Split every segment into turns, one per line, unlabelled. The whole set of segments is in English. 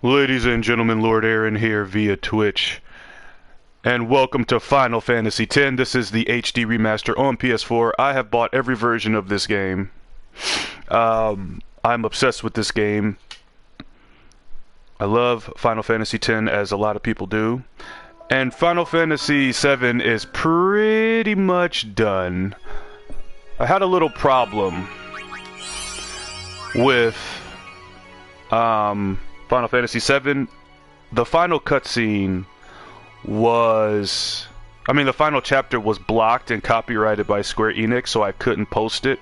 Ladies and gentlemen, Lord Aaron here via Twitch. And welcome to Final Fantasy X. This is the HD remaster on PS4. I have bought every version of this game. I'm obsessed with this game. I love Final Fantasy X, as a lot of people do. And Final Fantasy VII is pretty much done. I had a little problem with Final Fantasy VII. The final cutscene was... the final chapter was blocked and copyrighted by Square Enix, so I couldn't post it.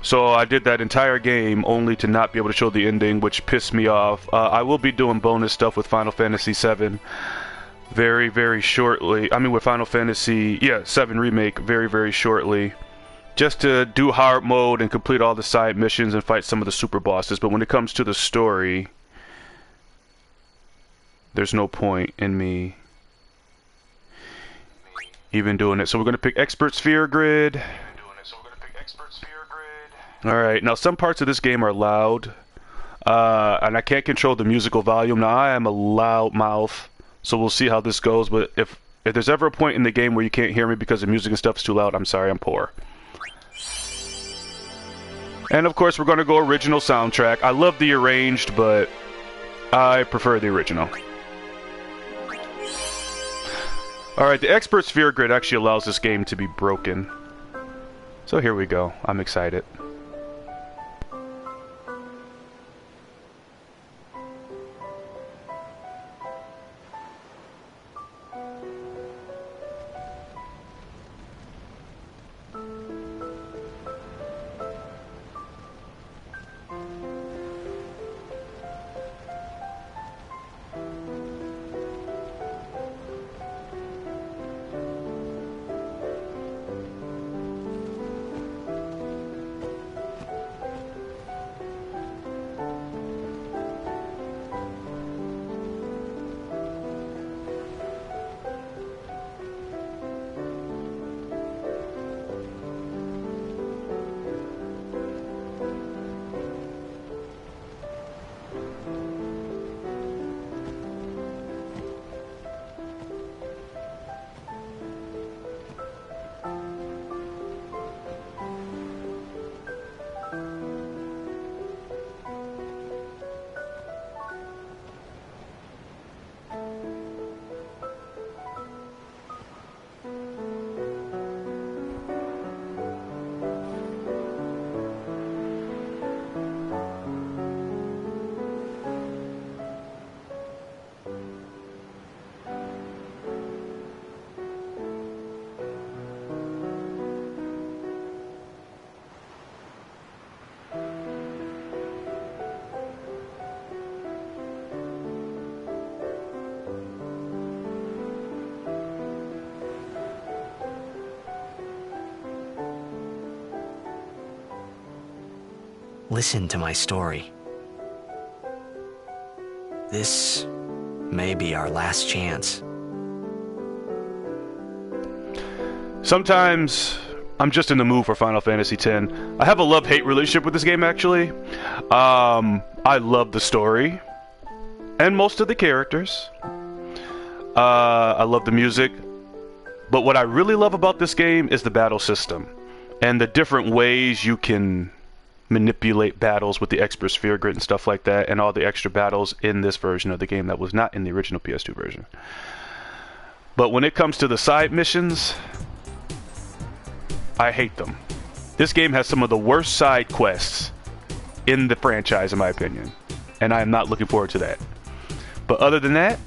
So I did that entire game only to not be able to show the ending, which pissed me off. I will be doing bonus stuff with Final Fantasy VII very, very shortly. With Final Fantasy, VII Remake very, very shortly. Just to do hard mode and complete all the side missions and fight some of the super bosses. But when it comes to the story, there's no point in me even doing it. So we're going to pick Expert Sphere Grid. Alright, now some parts of this game are loud. And I can't control the musical volume. Now I am a loud mouth, so we'll see how this goes. But if there's ever a point in the game where you can't hear me because the music and stuff is too loud, I'm sorry, I'm poor. And of course we're going to go original soundtrack. I love the arranged, but I prefer the original. Alright, the Expert Sphere Grid actually allows this game to be broken. So here we go. I'm excited.
Listen to my story. This may be our last chance.
Sometimes I'm just in the mood for Final Fantasy X. I have a love-hate relationship with this game, actually. I love the story and most of the characters. I love the music. But what I really love about this game is the battle system and the different ways you can manipulate battles with the Expert Sphere Grid and stuff like that, and all the extra battles in this version of the game that was not in the original PS2 version. But when it comes to the side missions, I hate them. This game has some of the worst side quests in the franchise, in my opinion, and I am not looking forward to that. But other than that,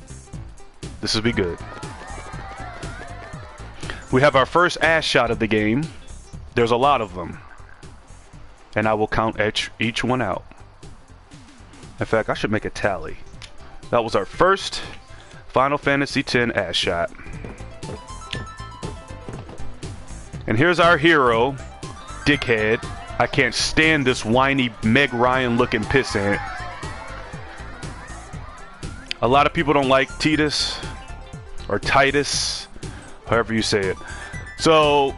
this will be good. We have our first ass shot of the game. There's a lot of them, and I will count each one out. In fact, I should make a tally. That was our first Final Fantasy X ass shot. And here's our hero, Dickhead. I can't stand this whiny Meg Ryan looking pissant. A lot of people don't like Titus or Titus, however you say it. So,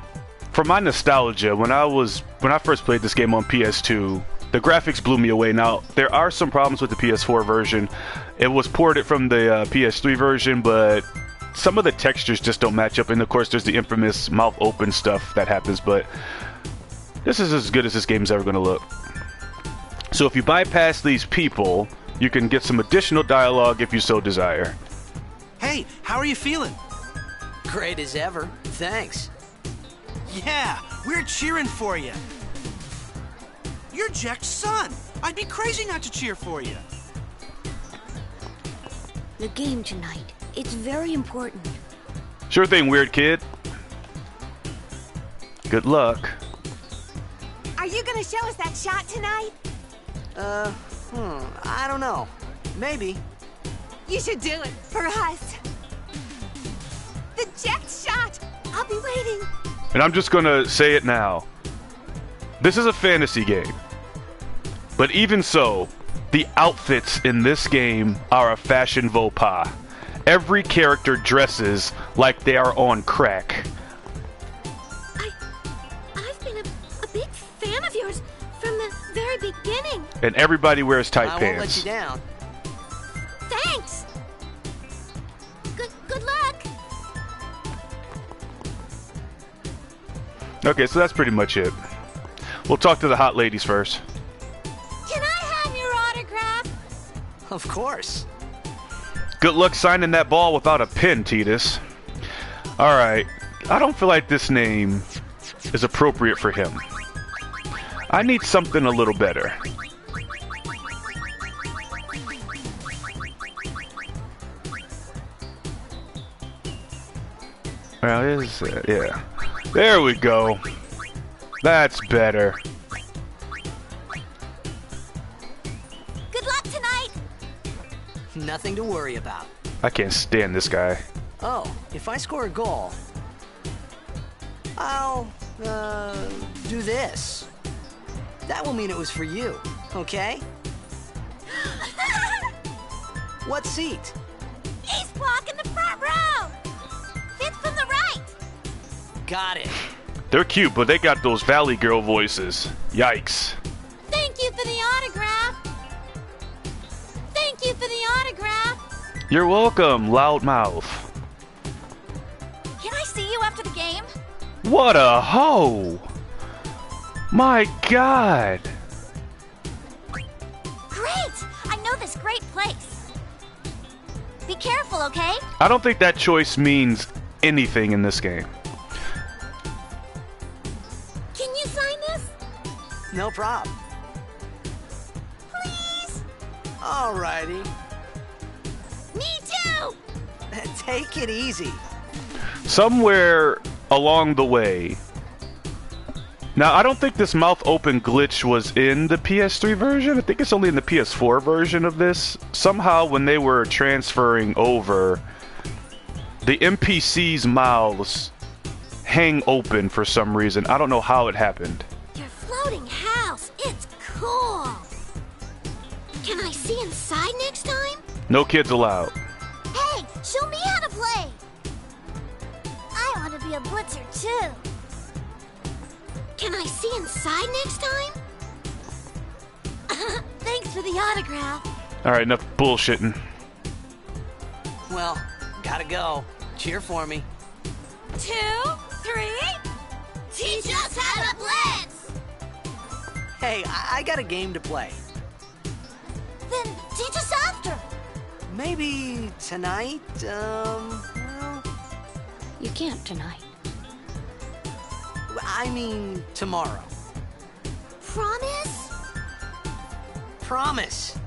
for my nostalgia, when I first played this game on PS2, The graphics blew me away. Now, there are some problems with the PS4 version. It was ported from the PS3 version, but some of the textures just don't match up. And of course, there's the infamous mouth open stuff that happens, but this is as good as this game's ever going to look. So if you bypass these people, you can get some additional dialogue if you so desire.
Hey, how are you feeling?
Great as ever. Thanks.
Yeah, we're cheering for you. You're Jack's son. I'd be crazy not to cheer for you.
The game tonight. It's very important.
Sure thing, weird kid. Good luck.
Are you gonna show us that shot tonight?
I don't know. Maybe.
You should do it for us. The jet shot. I'll be waiting.
And I'm just gonna say it now. This is a fantasy game. But even so, the outfits in this game are a fashion faux pas. Every character dresses like they are on crack.
I've been a big fan of yours from the very beginning.
And everybody wears tight
I
pants.
won't let you down.
Thanks. Good luck.
Okay, so that's pretty much it. We'll talk to the hot ladies first.
Can I have your autograph?
Of course.
Good luck signing that ball without a pen, Tidus. Alright, I don't feel like this name is appropriate for him. I need something a little better. Well, is it? Yeah. There we go. That's better.
Good luck tonight.
Nothing to worry about.
I can't stand this guy.
Oh, if I score a goal, I'll, do this. That will mean it was for you, okay? What seat?
He's blocking the front row. Fifth from the right.
Got it.
They're cute, but they got those Valley Girl voices. Yikes.
Thank you for the autograph. Thank you for the autograph.
You're welcome, loudmouth.
Can I see you after the game?
What a hoe! My god!
Great! I know this great place. Be careful, okay?
I don't think that choice means anything in this game.
Can you sign this?
No prob.
Please?
Alrighty.
Me too!
Take it easy.
Somewhere along the way. Now, I don't think this mouth open glitch was in the PS3 version. I think it's only in the PS4 version of this. Somehow, when they were transferring over, the NPCs' mouths hang open for some reason. I don't know how it happened.
Your floating house. It's cool. Can I see inside next time?
No kids allowed.
Hey, show me how to play. I want to be a blitzer too.
Can I see inside next time?
Thanks for the autograph.
Alright, enough bullshitting.
Well, gotta go. Cheer for me.
2, 3. Teach us how to blitz.
Hey, I got a game to play.
Then teach us after.
Maybe tonight, well,
You can't tonight.
I mean tomorrow.
Promise?
Promise.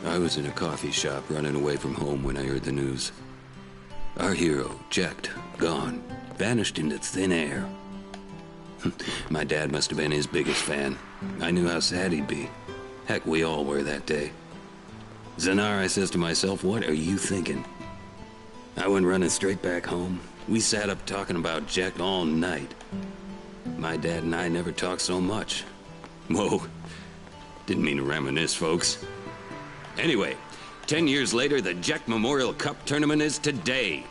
I was in a coffee shop running away from home when I heard the news. Our hero, Jecht, gone, vanished into thin air. My dad must have been his biggest fan. I knew how sad he'd be. Heck, we all were that day. Zanar, I says to myself, what are you thinking? I went running straight back home. We sat up talking about Jecht all night. My dad and I never talked so much. Whoa, didn't mean to reminisce, folks. Anyway, 10 years later, the Jecht Memorial Cup tournament is today.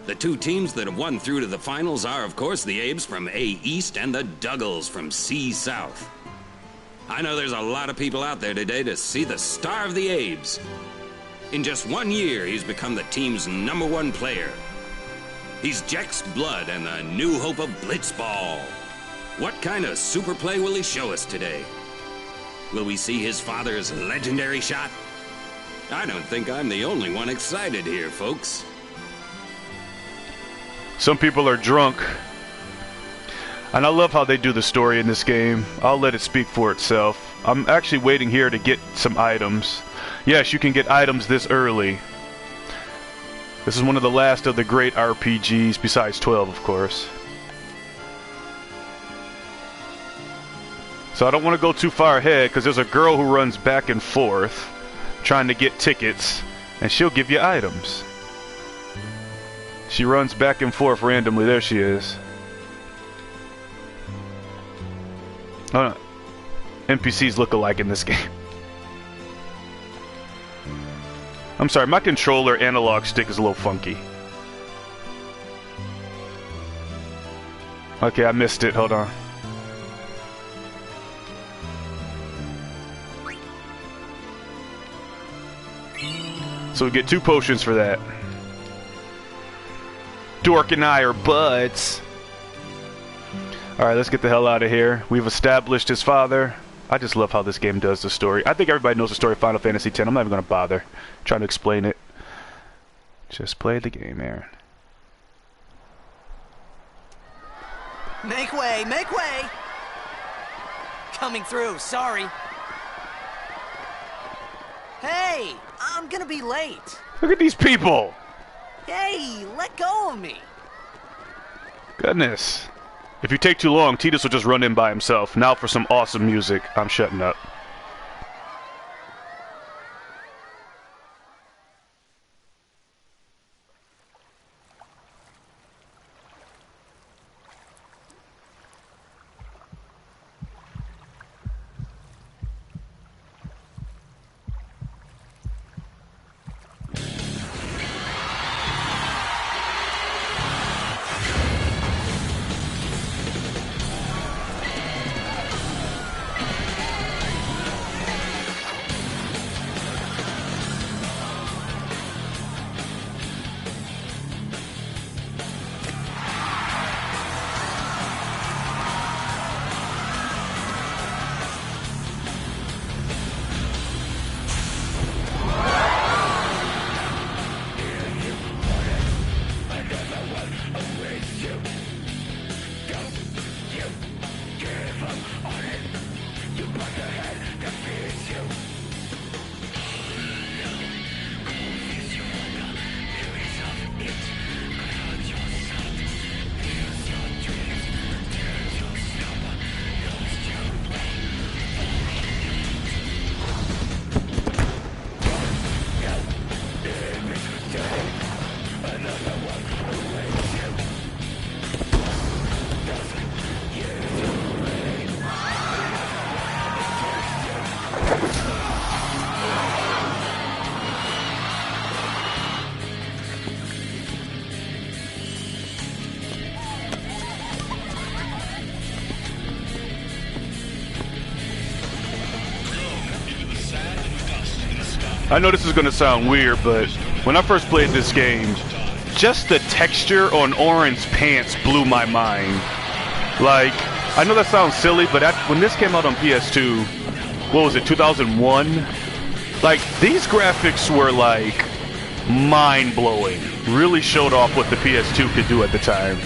The two teams that have won through to the finals are, of course, the Abes from A East and the Duggles from C South. I know there's a lot of people out there today to see the star of the Abes. In just 1 year, he's become the team's #1 player. He's Jecht's blood and the new hope of Blitzball. What kind of super play will he show us today? Will we see his father's legendary shot? I don't think I'm the only one excited here, folks.
Some people are drunk. And I love how they do the story in this game. I'll let it speak for itself. I'm actually waiting here to get some items. Yes, you can get items this early. This is one of the last of the great RPGs, besides 12, of course. So I don't want to go too far ahead, because there's a girl who runs back and forth trying to get tickets, and she'll give you items. She runs back and forth randomly. There she is. Oh, no. NPCs look alike in this game. I'm sorry, my controller analog stick is a little funky. Okay, I missed it. Hold on. So we get 2 potions for that. Dork and I are buds. Alright, let's get the hell out of here. We've established his father. I just love how this game does the story. I think everybody knows the story of Final Fantasy X. I'm not even going to bother trying to explain it. Just play the game, Aaron.
Make way, make way! Coming through, sorry. Hey, I'm gonna be late.
Look at these people!
Hey, let go of me.
Goodness. If you take too long, Tidus will just run in by himself. Now for some awesome music. I'm shutting up. I know this is going to sound weird, but when I first played this game, just the texture on Auron's pants blew my mind. Like, I know that sounds silly, but when this came out on PS2, what was it, 2001? Like, these graphics were, like, mind-blowing. Really showed off what the PS2 could do at the time.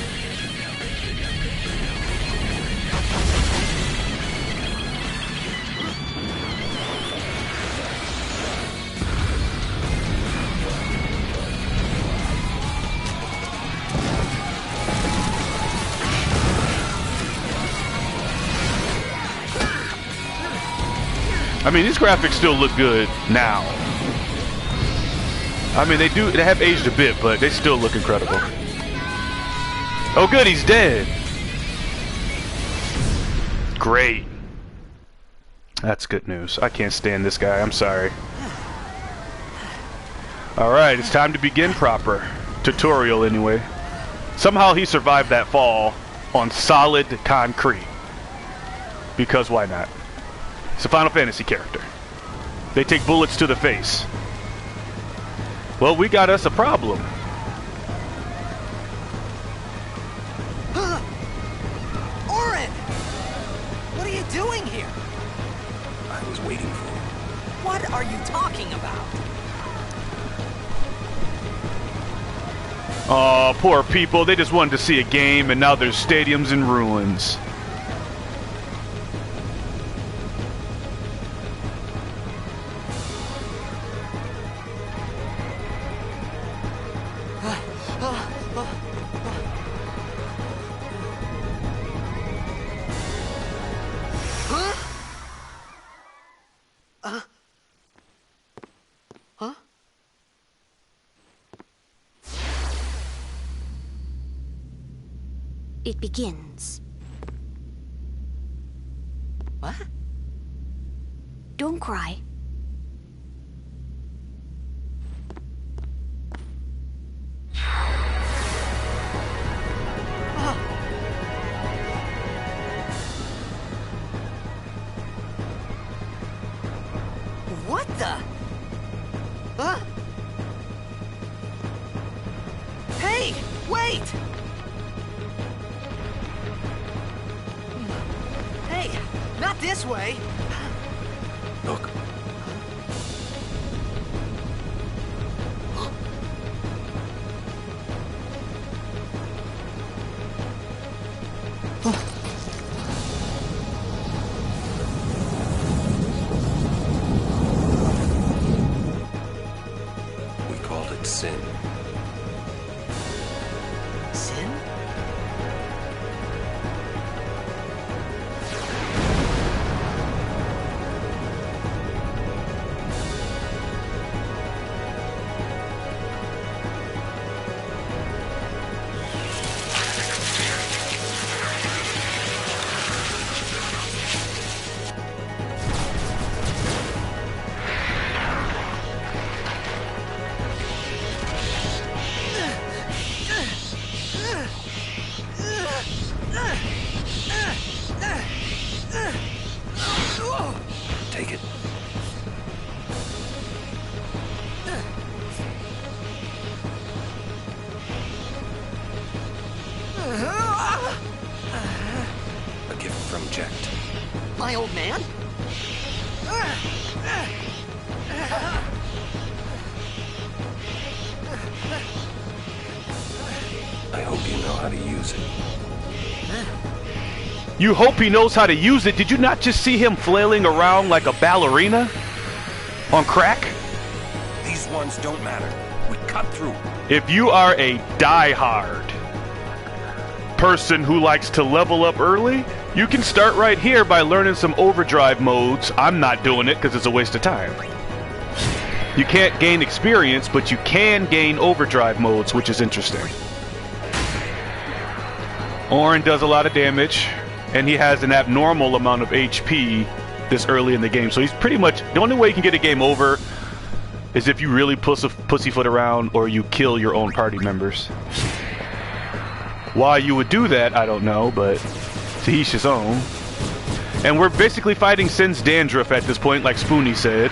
I mean, these graphics still look good now. I mean, they have aged a bit, but they still look incredible. Oh good, he's dead. Great. That's good news. I can't stand this guy, I'm sorry. Alright, it's time to begin proper. Tutorial anyway. Somehow he survived that fall on solid concrete. Because why not? It's a Final Fantasy character. They take bullets to the face. Well, we got us a problem.
Auron! What are you doing here?
I was waiting for you.
What are you talking about?
Aw, poor people. They just wanted to see a game, and now their stadium's in ruins.
It begins.
What?
Don't cry.
What the? Huh? Hey, wait! Hey, not this way.
Look. We called it sin.
Sin?
Take it. A gift from Jecht.
My old man?
I hope you know how to use it.
You hope he knows how to use it. Did you not just see him flailing around like a ballerina? On crack?
These ones don't matter. We cut through.
If you are a die-hard person who likes to level up early, you can start right here by learning some overdrive modes. I'm not doing it because it's a waste of time. You can't gain experience, but you can gain overdrive modes, which is interesting. Auron does a lot of damage, and he has an abnormal amount of HP this early in the game. So he's pretty much, the only way you can get a game over is if you really pussyfoot around or you kill your own party members. Why you would do that, I don't know, but to each his own. And we're basically fighting Sin's dandruff at this point, like Spoonie said.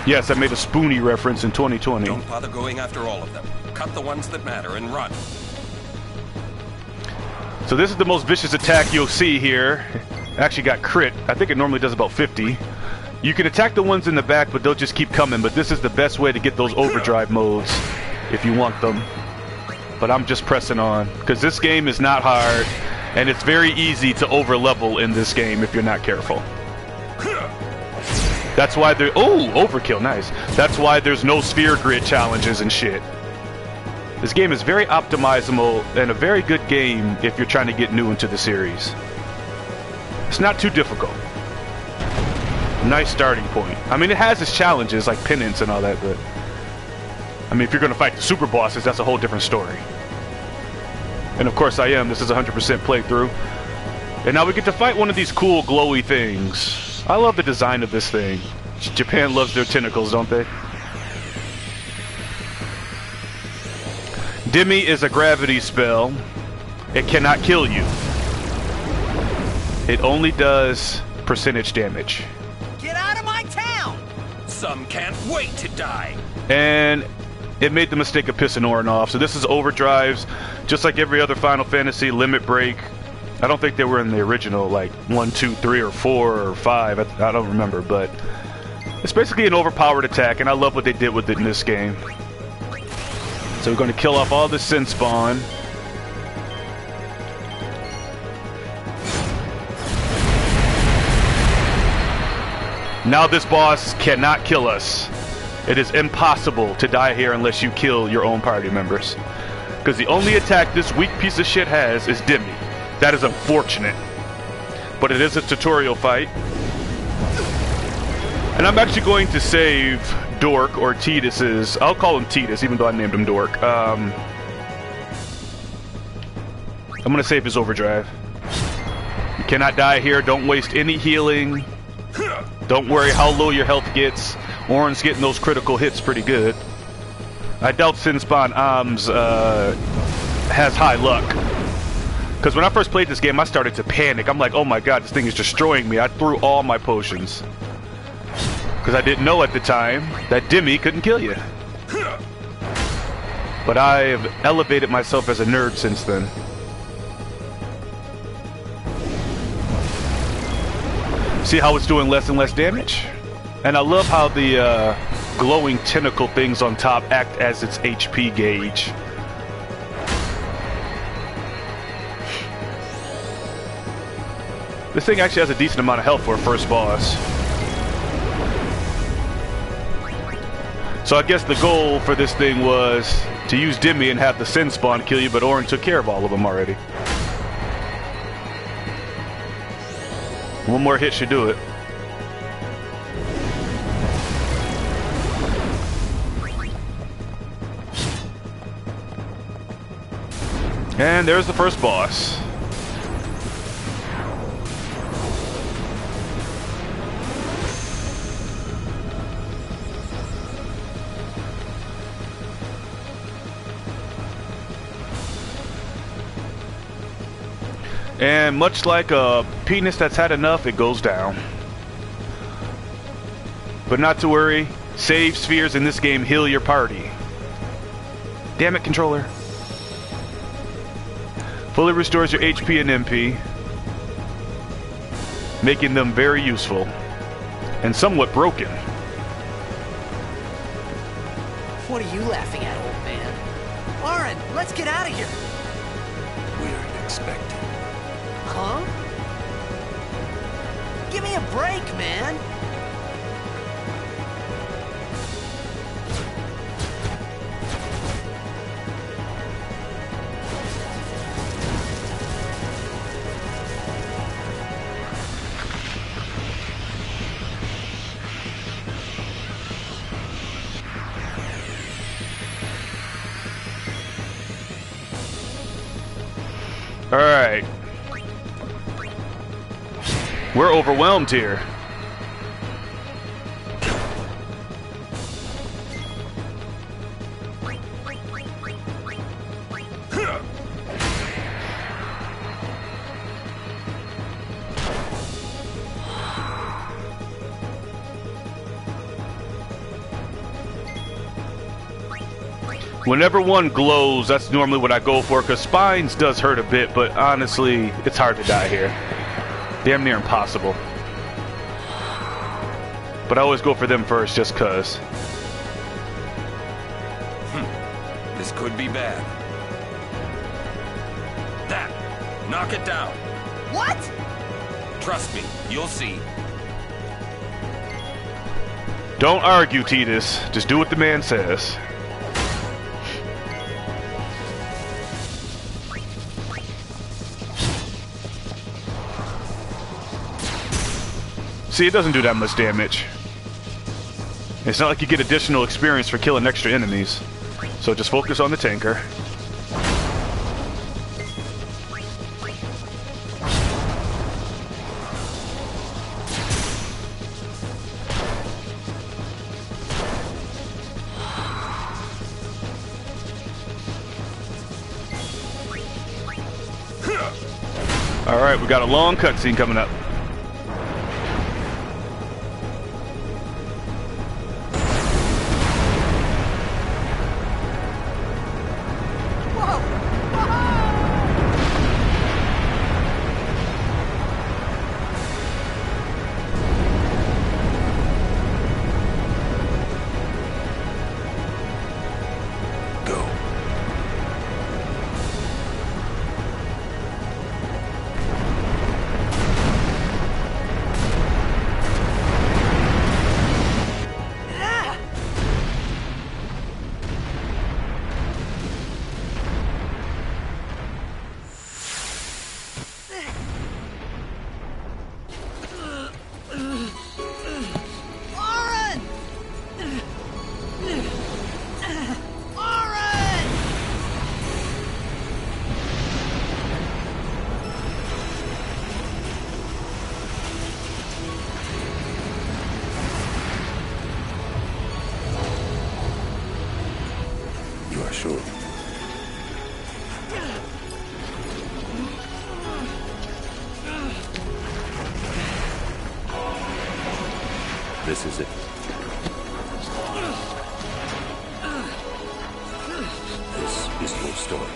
Yes, I made a Spoonie reference in 2020.
Don't bother going after all of them. Cut the ones that matter and run.
So this is the most vicious attack you'll see here. Actually got crit. I think it normally does about 50. You can attack the ones in the back, but they'll just keep coming. But this is the best way to get those overdrive modes if you want them. But I'm just pressing on because this game is not hard, and it's very easy to overlevel in this game if you're not careful. That's why there. Oh, overkill, nice. That's why there's no sphere grid challenges and shit. This game is very optimizable and a very good game if you're trying to get new into the series. It's not too difficult. Nice starting point. I mean, it has its challenges, like penance and all that, but... I mean, if you're going to fight the super bosses, that's a whole different story. And of course I am. This is 100% playthrough. And now we get to fight one of these cool glowy things. I love the design of this thing. Japan loves their tentacles, don't they? Demi is a gravity spell. It cannot kill you. It only does percentage damage.
Get out of my town!
Some can't wait to die.
And it made the mistake of pissing Auron off. So this is overdrives, just like every other Final Fantasy. Limit Break. I don't think they were in the original, like 1, 2, 3, or 4, or 5. I don't remember, but it's basically an overpowered attack, and I love what they did with it in this game. So we're going to kill off all the Sin Spawn. Now this boss cannot kill us. It is impossible to die here unless you kill your own party members. Because the only attack this weak piece of shit has is Demi. That is unfortunate. But it is a tutorial fight. And I'm actually going to save Dork, or Tidus's... I'll call him Tidus, even though I named him Dork. I'm going to save his overdrive. You cannot die here. Don't waste any healing. Don't worry how low your health gets. Auron's getting those critical hits pretty good. I doubt Sin Spawn Arms has high luck. Because when I first played this game, I started to panic. I'm like, oh my god, this thing is destroying me. I threw all my potions. Because I didn't know at the time that Demi couldn't kill you. But I've elevated myself as a nerd since then. See how it's doing less and less damage? And I love how the glowing tentacle things on top act as its HP gauge. This thing actually has a decent amount of health for a first boss. So I guess the goal for this thing was to use Demi and have the Sin Spawn kill you, but Auron took care of all of them already. One more hit should do it. And there's the first boss. And much like a penis that's had enough, it goes down. But not to worry, save spheres in this game heal your party. Damn it, controller. Fully restores your HP and MP, making them very useful and somewhat broken.
What are you laughing at, old man? Auron, let's get out of here.
We're expecting.
Huh? Give me a break, man.
All right. We're overwhelmed here. Whenever one glows, that's normally what I go for, because Spines does hurt a bit, but honestly, it's hard to die here. Damn near impossible. But I always go for them first, just cuz.
This could be bad. That. Knock it down.
What?
Trust me, you'll see.
Don't argue, Tidus. Just do what the man says. See, it doesn't do that much damage. It's not like you get additional experience for killing extra enemies. So just focus on the tanker. Alright, we got a long cutscene coming up.
Sure. This is it. This is your story.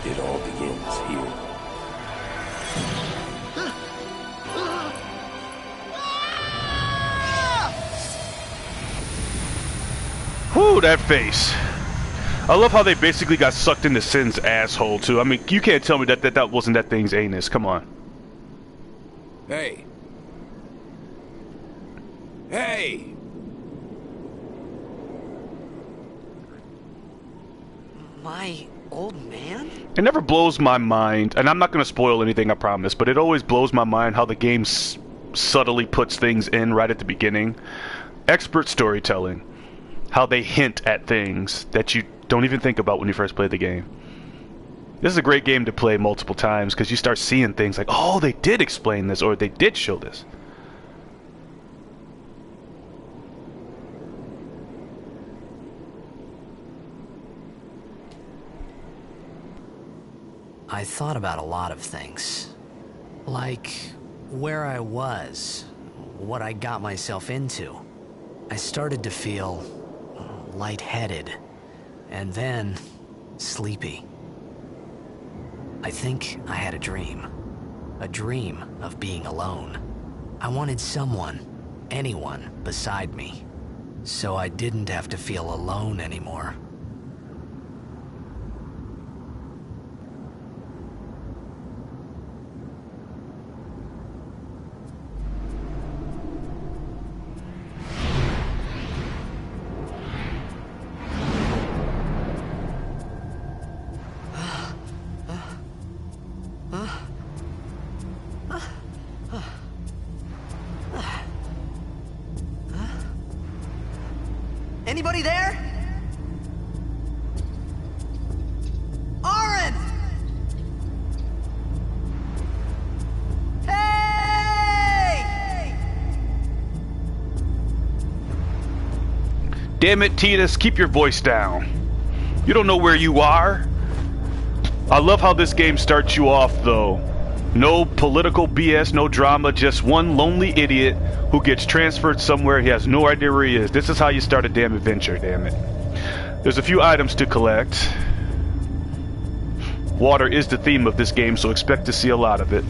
It all begins here.
Whew, that face. I love how they basically got sucked into Sin's asshole, too. I mean, you can't tell me that wasn't that thing's anus. Come on.
Hey. Hey!
My old man?
It never blows my mind, and I'm not going to spoil anything, I promise, but it always blows my mind how the game subtly puts things in right at the beginning. Expert storytelling. How they hint at things that you don't even think about when you first play the game. This is a great game to play multiple times because you start seeing things like, oh, they did explain this, or they did show this.
I thought about a lot of things. Like where I was, what I got myself into. I started to feel lightheaded, and then sleepy. I think I had a dream of being alone. I wanted someone, anyone beside me, so I didn't have to feel alone anymore. Anybody there? Aaron! Hey!
Damn it, Tidus, keep your voice down. You don't know where you are? I love how this game starts you off, though. No political BS, no drama, just one lonely idiot who gets transferred somewhere he has no idea where he is. This is how you start a damn adventure, damn it. There's a few items to collect. Water is the theme of this game, so expect to see a lot of it.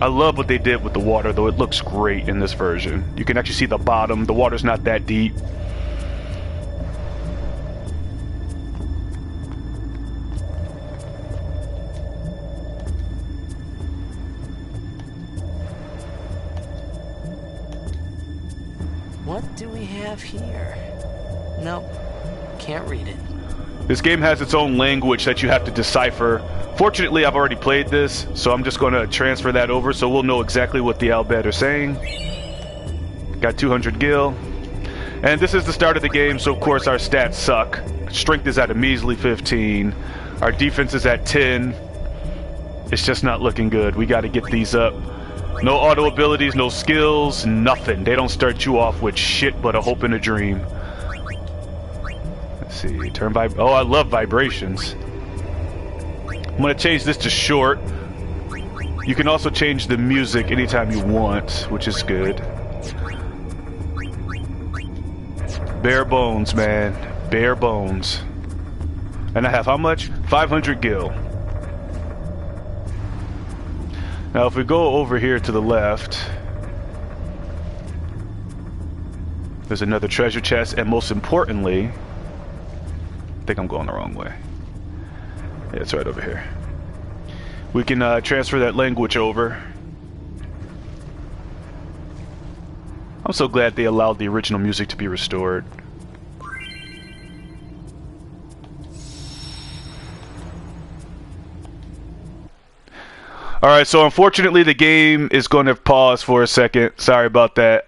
I love what they did with the water, though. It looks great in this version. You can actually see the bottom. The water's not that deep.
What do we have here? Nope, can't read it.
This game has its own language that you have to decipher. Fortunately, I've already played this, so I'm just going to transfer that over so we'll know exactly what the Al Bhed are saying. Got 200 gil. And this is the start of the game, so of course our stats suck. Strength is at a measly 15. Our defense is at 10. It's just not looking good. We got to get these up. No auto abilities, no skills, nothing. They don't start you off with shit but a hope and a dream. Let's see, turn oh, I love vibrations. I'm gonna change this to short. You can also change the music anytime you want, which is good. Bare bones, man. Bare bones. And I have how much? 500 gil. Now if we go over here to the left, there's another treasure chest, and most importantly, I think I'm going the wrong way. Yeah, it's right over here. We can transfer that language over. I'm so glad they allowed the original music to be restored. Alright, so unfortunately the game is going to pause for a second. Sorry about that.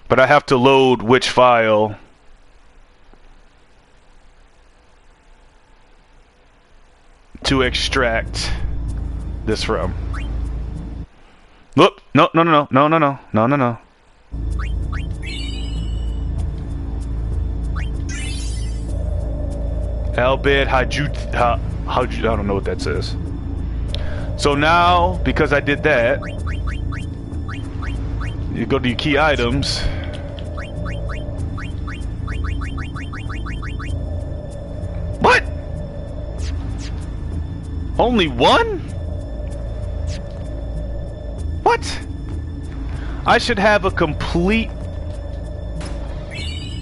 But I have to load which file to extract this from. Look, no. Al Bhed I don't know what that says. So now, because I did that, you go to your key items. What? Only one? What? I should have a complete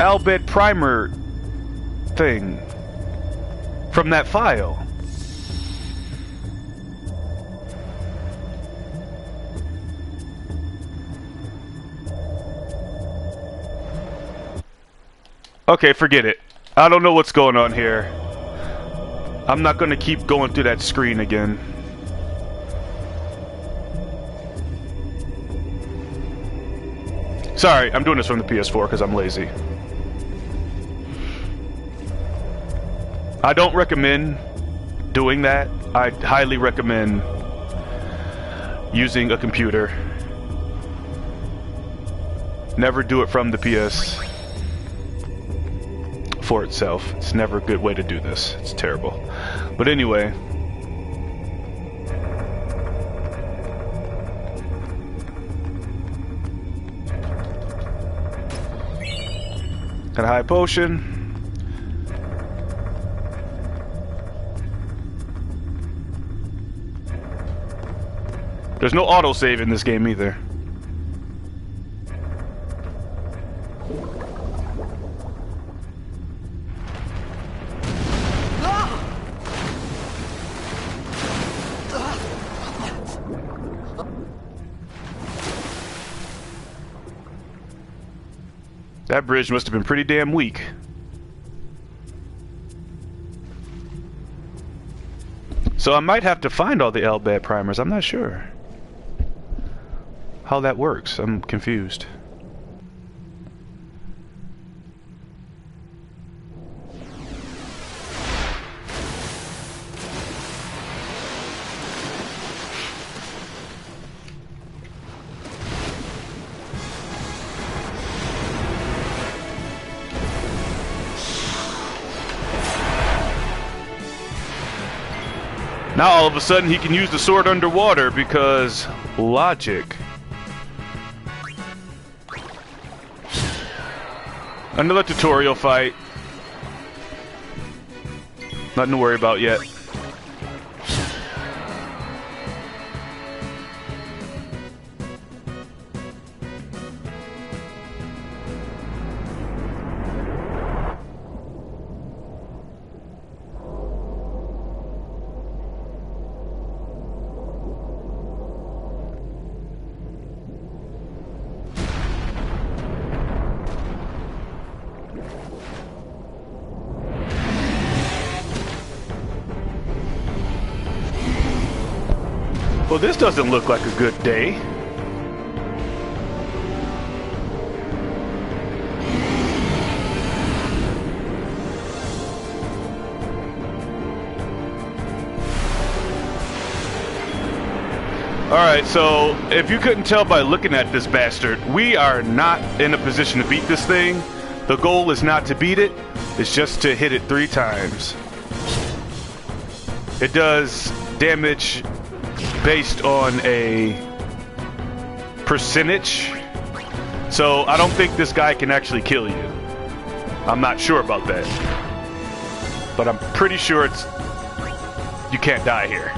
Al Bhed primer thing from that file. Okay, forget it. I don't know what's going on here. I'm not going to keep going through that screen again. Sorry, I'm doing this from the PS4 because I'm lazy. I don't recommend doing that. I highly recommend using a computer. Never do it from the PS for itself. It's never a good way to do this. It's terrible. But anyway. Got a high potion. There's no autosave in this game either. That bridge must have been pretty damn weak. So I might have to find all the Al Bhed primers. I'm not sure how that works. I'm confused. Now all of a sudden he can use the sword underwater because logic. Another tutorial fight. Nothing to worry about yet. Well, this doesn't look like a good day. Alright, so if you couldn't tell by looking at this bastard, we are not in a position to beat this thing. The goal is not to beat it, it's just to hit it 3 times. It does damage based on a percentage, so I don't think this guy can actually kill you. I'm not sure about that, but I'm pretty sure you can't die here.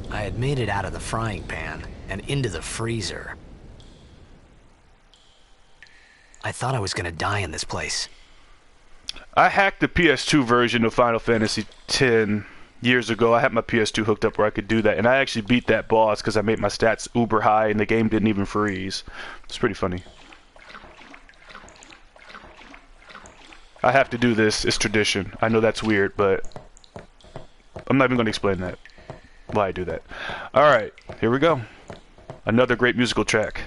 I had made it out of the frying pan and into the freezer. I thought I was gonna die in this place.
I hacked the PS2 version of Final Fantasy X years ago. I had my PS2 hooked up where I could do that, and I actually beat that boss because I made my stats uber high and the game didn't even freeze. It's pretty funny. I have to do this. It's tradition. I know that's weird, but I'm not even going to explain that. Why I do that. Alright, here we go. Another great musical track.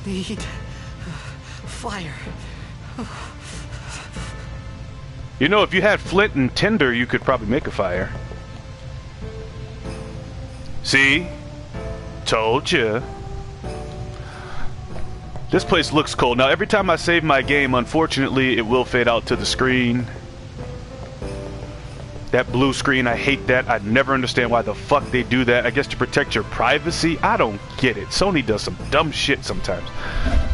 Need fire.
You know, if you had flint and tinder, you could probably make a fire. See? Told ya. This place looks cold. Now, every time I save my game, unfortunately, it will fade out to the screen. That blue screen, I hate that. I never understand why the fuck they do that. I guess to protect your privacy? I don't get it. Sony does some dumb shit sometimes.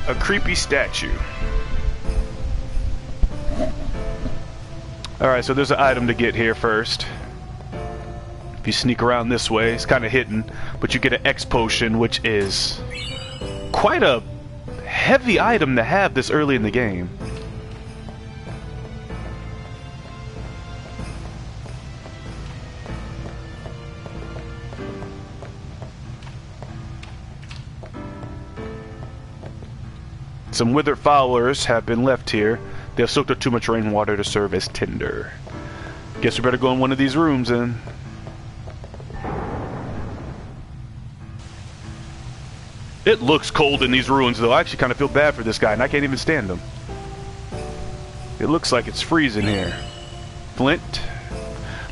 A creepy statue. Alright, so there's an item to get here first. If you sneak around this way, it's kind of hidden, but you get an X potion, which is quite a heavy item to have this early in the game. Some withered followers have been left here. They have soaked up too much rainwater to serve as tinder. Guess we better go in one of these rooms then. It looks cold in these ruins though. I actually kind of feel bad for this guy and I can't even stand him. It looks like it's freezing here. Flint.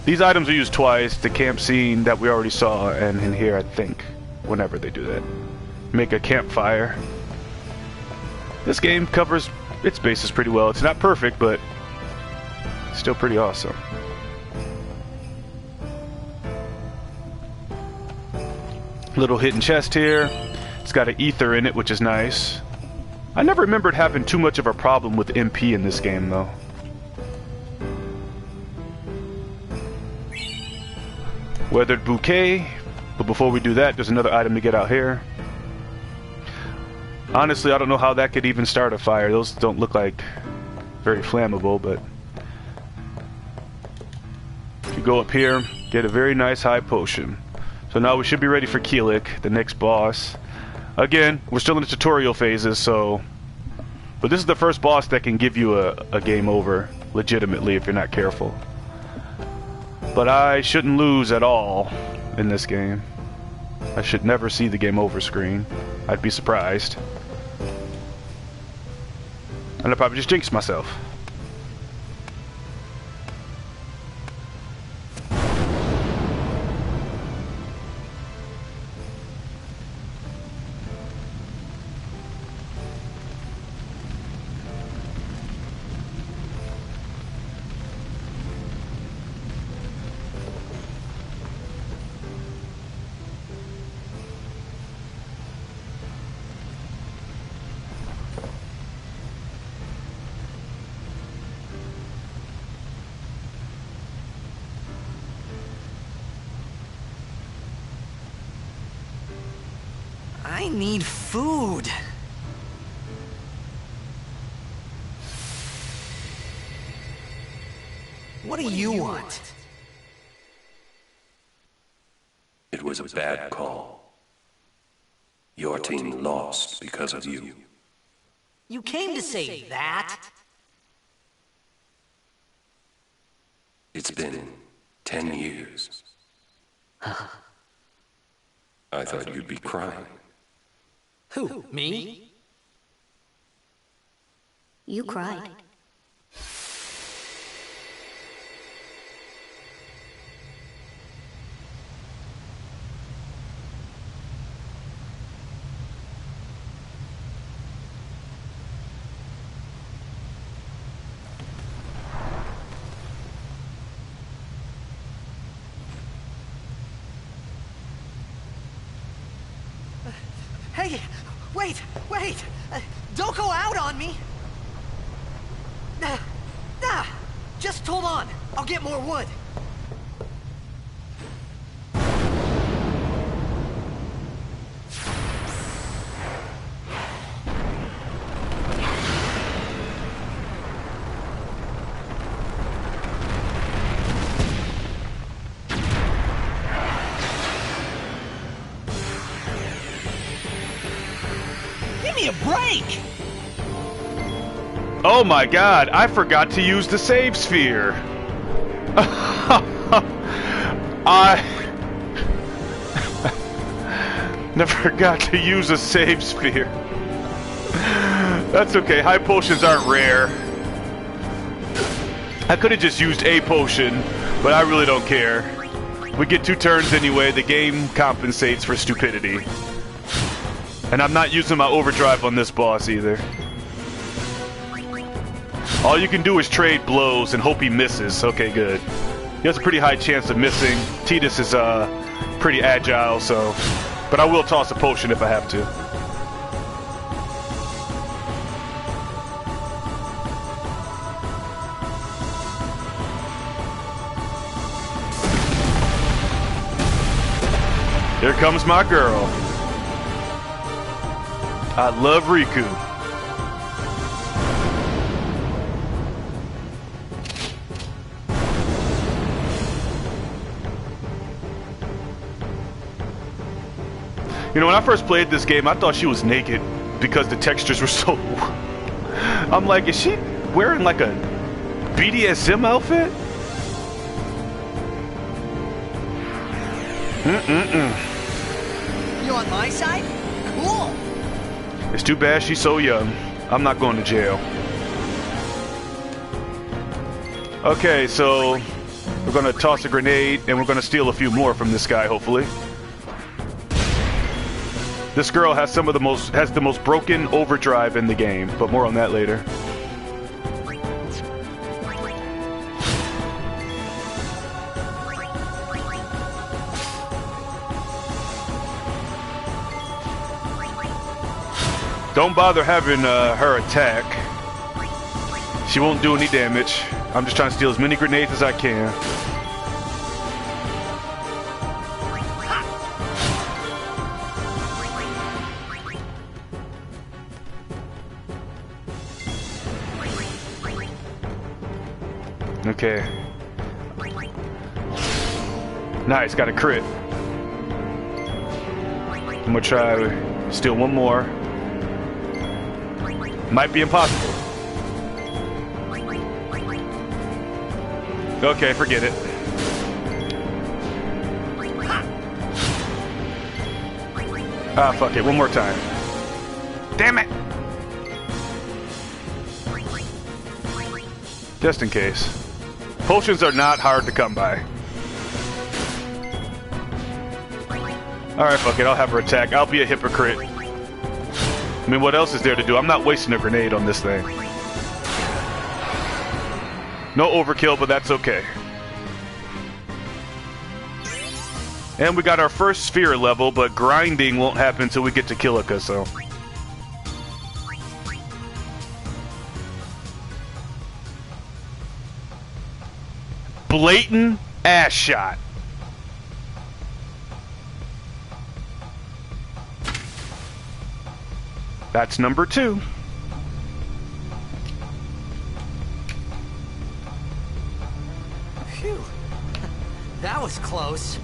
These items are used twice. The camp scene that we already saw and in here I think. Whenever they do that. Make a campfire. This game covers its bases pretty well. It's not perfect, but still pretty awesome. Little hidden chest here. It's got an ether in it, which is nice. I never remembered having too much of a problem with MP in this game, though. Weathered bouquet. But before we do that, there's another item to get out here. Honestly, I don't know how that could even start a fire. Those don't look like very flammable, but... go up here, get a very nice high potion. So now we should be ready for Keelik, the next boss. Again, we're still in the tutorial phases, so... But this is the first boss that can give you a game over, legitimately, if you're not careful. But I shouldn't lose at all in this game. I should never see the game over screen. I'd be surprised. And I'd probably just jinx myself.
I need food. What do you want?
It was a bad call. Your team lost because of you.
You came to say that?
It's been 10 years. I thought you'd be crying.
Who, me?
You cried.
Hey, wait! Don't go out on me! Just hold on. I'll get more wood.
Give me a break!
Oh my god, I forgot to use the save sphere. I never got to use a save sphere. That's okay, high potions aren't rare. I could have just used a potion, but I really don't care. We get 2 turns anyway, the game compensates for stupidity. And I'm not using my overdrive on this boss either. All you can do is trade blows and hope he misses. Okay, good. He has a pretty high chance of missing. Tidus is pretty agile, so... But I will toss a potion if I have to. Here comes my girl. I love Riku. You know, when I first played this game, I thought she was naked because the textures were so... I'm like, is she wearing like a BDSM outfit?
You on my side? Cool!
It's too bad she's so young. I'm not going to jail. Okay, so we're gonna toss a grenade and we're gonna steal a few more from this guy, hopefully. This girl has the most broken overdrive in the game, but more on that later. Don't bother having her attack. She won't do any damage. I'm just trying to steal as many grenades as I can. Okay. Nice, got a crit. I'm gonna try steal one more. Might be impossible. Okay, forget it. Ah, fuck it. One more time. Damn it! Just in case. Potions are not hard to come by. Alright, fuck it. I'll have her attack. I'll be a hypocrite. I mean, what else is there to do? I'm not wasting a grenade on this thing. No overkill, but that's okay. And we got our first sphere level, but grinding won't happen until we get to Kilika, so... Blatant ass shot. That's number 2.
Phew. That was close.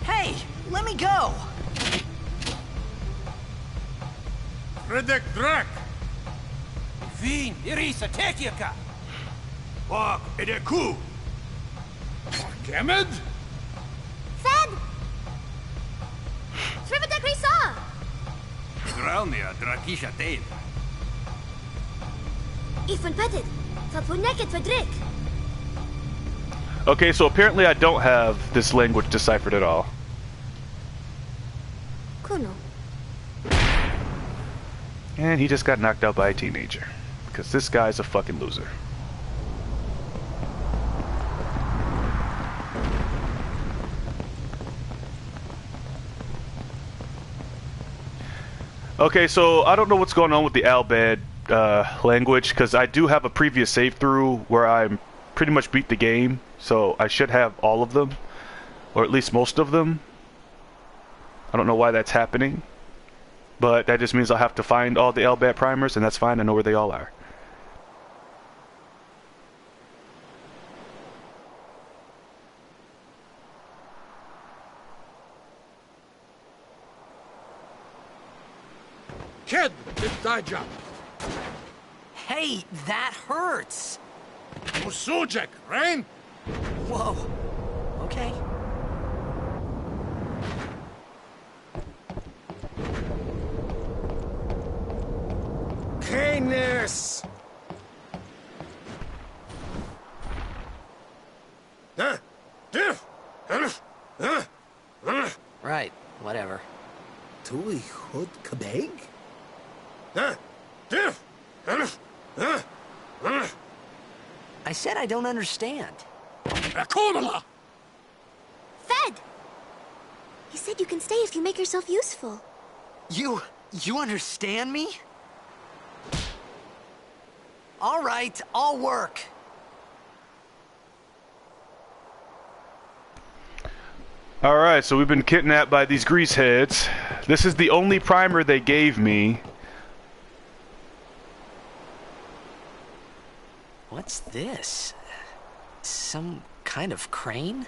Hey, let me go!
Redek Drak!
Vin, Irisa, Tekiaka!
Wak Edeku! Kemed?
Fed! Srivatek Risa!
Dralnia Drakisha Dave.
Ifan Petit, Fapuneket Fedrik.
Okay, so apparently I don't have this language deciphered at all.
Kuno.
And he just got knocked out by a teenager. Because this guy's a fucking loser. Okay, so I don't know what's going on with the Albad language, because I do have a previous save through where I pretty much beat the game, so I should have all of them, or at least most of them. I don't know why that's happening, but that just means I'll have to find all the Albad primers, and that's fine. I know where they all are.
Kid, it's thy job.
Hey, that hurts!
Musujek, right?
Whoa. Okay.
Canis!
Right, whatever.
Tui Hood Kabeg?
I said I don't understand.
Akomala!
Fed! He said you can stay if you make yourself useful.
You understand me? All right, I'll work.
Alright, so we've been kidnapped by these greaseheads. This is the only primer they gave me.
What's this? Some kind of crane?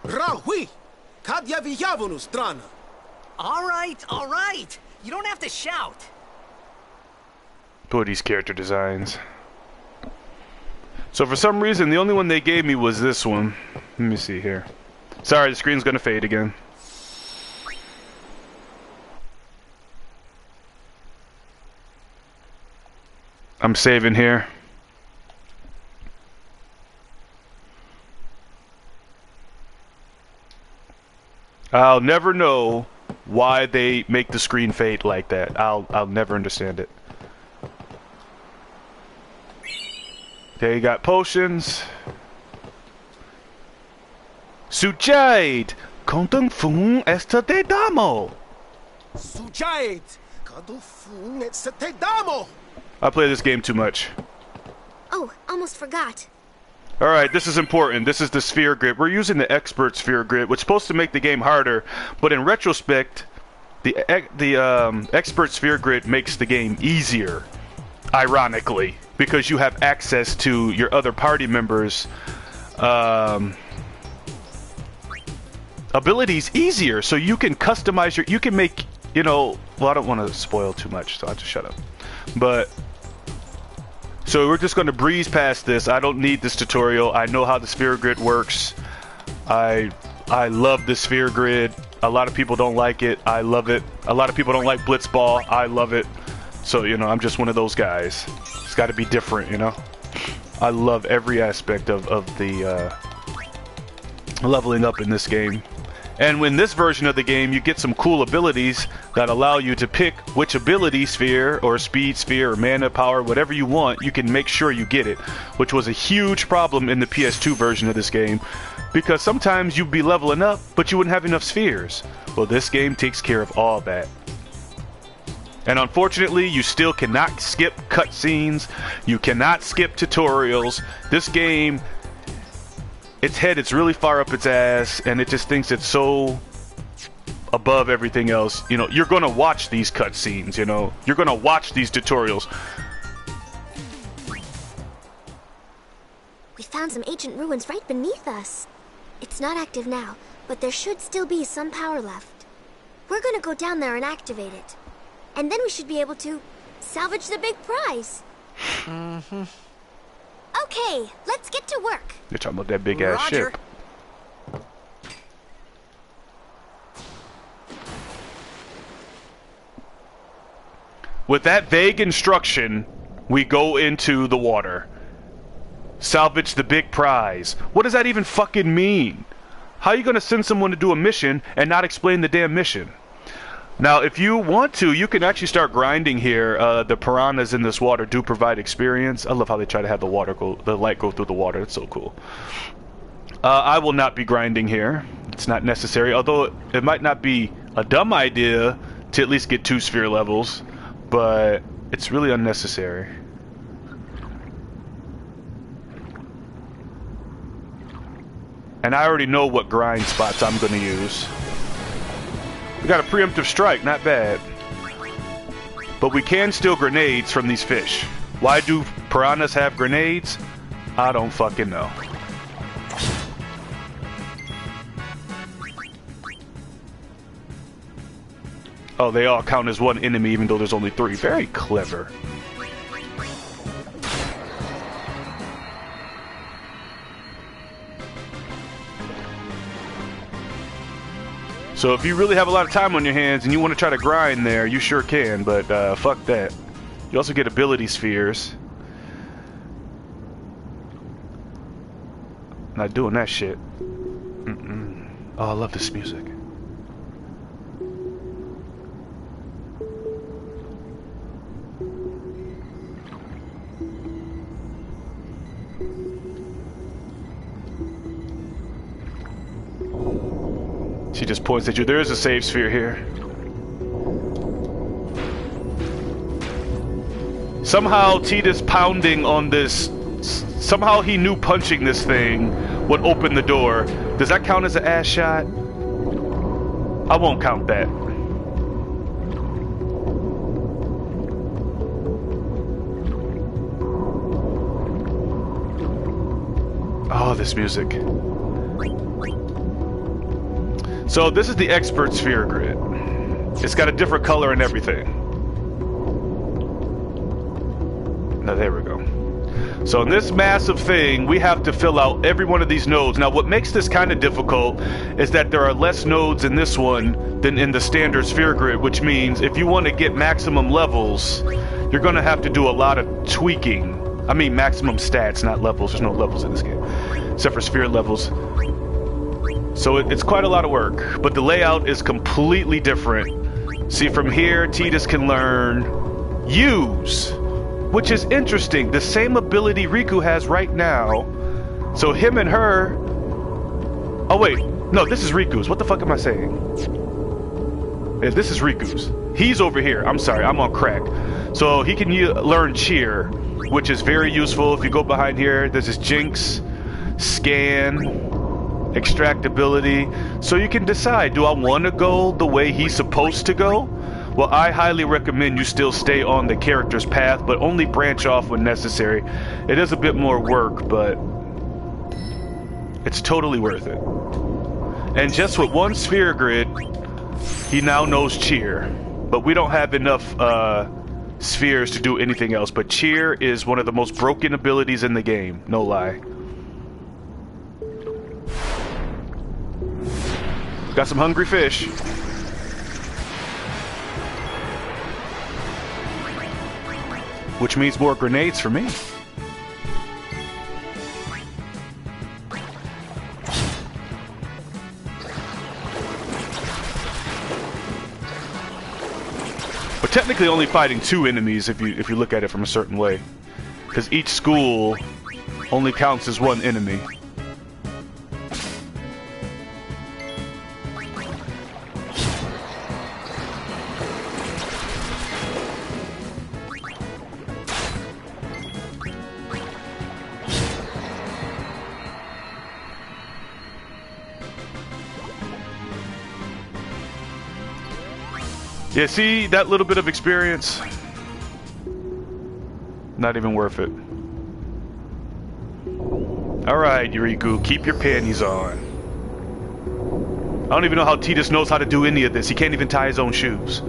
Rahui! Kadyavi Yavunu Strana!
All right. You don't have to shout.
Boy, these character designs. So for some reason, the only one they gave me was this one. Let me see here. Sorry, the screen's gonna fade again. I'm saving here. I'll never know why they make the screen fade like that. I'll never understand it. Okay, you got potions. Sujaid! Kontung fung esta de damo!
Sujait! Kadufun et Setedamo!
I play this game too much.
Oh, almost forgot.
Alright, this is important. This is the sphere grid. We're using the expert sphere grid, which is supposed to make the game harder, but in retrospect, the expert sphere grid makes the game easier. ironically, because you have access to your other party members' abilities easier, so you can customize you can make, well, I don't want to spoil too much, so I'll just shut up. But so we're just going to breeze past this. I don't need this tutorial. I know how the sphere grid works. I love the sphere grid. A lot of people don't like it. I love it. A lot of people don't like Blitzball. I love it. So, I'm just one of those guys. It's got to be different, I love every aspect of the leveling up in this game. And in this version of the game, you get some cool abilities that allow you to pick which ability sphere or speed sphere or mana power, whatever you want, you can make sure you get it, which was a huge problem in the PS2 version of this game, because sometimes you'd be leveling up, but you wouldn't have enough spheres. Well, this game takes care of all that. And unfortunately, you still cannot skip cutscenes, you cannot skip tutorials. This game, its head is really far up its ass, and it just thinks it's so above everything else. You're gonna watch these cutscenes, you're gonna watch these tutorials.
We found some ancient ruins right beneath us. It's not active now, but there should still be some power left. We're gonna go down there and activate it. And then we should be able to salvage the big prize.
Mm-hmm.
Okay, let's get to work.
You're talking about that big ass ship. With that vague instruction, we go into the water. Salvage the big prize. What does that even fucking mean? How are you gonna send someone to do a mission and not explain the damn mission? Now, if you want to, you can actually start grinding here. The piranhas in this water do provide experience. I love how they try to have the light go through the water. It's so cool. I will not be grinding here. It's not necessary, although it might not be a dumb idea to at least get 2 sphere levels, but it's really unnecessary. And I already know what grind spots I'm going to use. We got a preemptive strike, not bad. But we can steal grenades from these fish. Why do piranhas have grenades? I don't fucking know. Oh, they all count as one enemy even though there's only 3. Very clever. So if you really have a lot of time on your hands and you want to try to grind there, you sure can, but fuck that. You also get ability spheres. Not doing that shit. Oh, I love this music. She just points at you. There is a save sphere here. Somehow Tidus pounding on this, somehow he knew punching this thing would open the door. Does that count as an ass shot? I won't count that. Oh, this music. So this is the expert sphere grid. It's got a different color and everything. Now there we go. So in this massive thing, we have to fill out every one of these nodes. Now what makes this kind of difficult is that there are less nodes in this one than in the standard sphere grid, which means if you want to get maximum levels, you're going to have to do a lot of tweaking. I mean maximum stats, not levels. There's no levels in this game, except for sphere levels. So it's quite a lot of work, but the layout is completely different. See, from here, Tidus can learn use, which is interesting. The same ability Riku has right now. So him and her... Oh wait, no, this is Riku's. What the fuck am I saying? Yeah, this is Riku's. He's over here. I'm sorry, I'm on crack. So he can learn cheer, which is very useful. If you go behind here, there's this Jinx, scan, extract ability. So you can decide, do I want to go the way he's supposed to go? Well, I highly recommend you still stay on the character's path, but only branch off when necessary. It is a bit more work, but it's totally worth it. And just with one sphere grid, he now knows cheer. But we don't have enough spheres to do anything else. But cheer is one of the most broken abilities in the game, no lie. Got some hungry fish. Which means more grenades for me. But technically only fighting 2 enemies if you look at it from a certain way. Because each school only counts as 1 enemy. Yeah, see, that little bit of experience, not even worth it. Alright, Yuriku, keep your panties on. I don't even know how Tidus knows how to do any of this. He can't even tie his own shoes.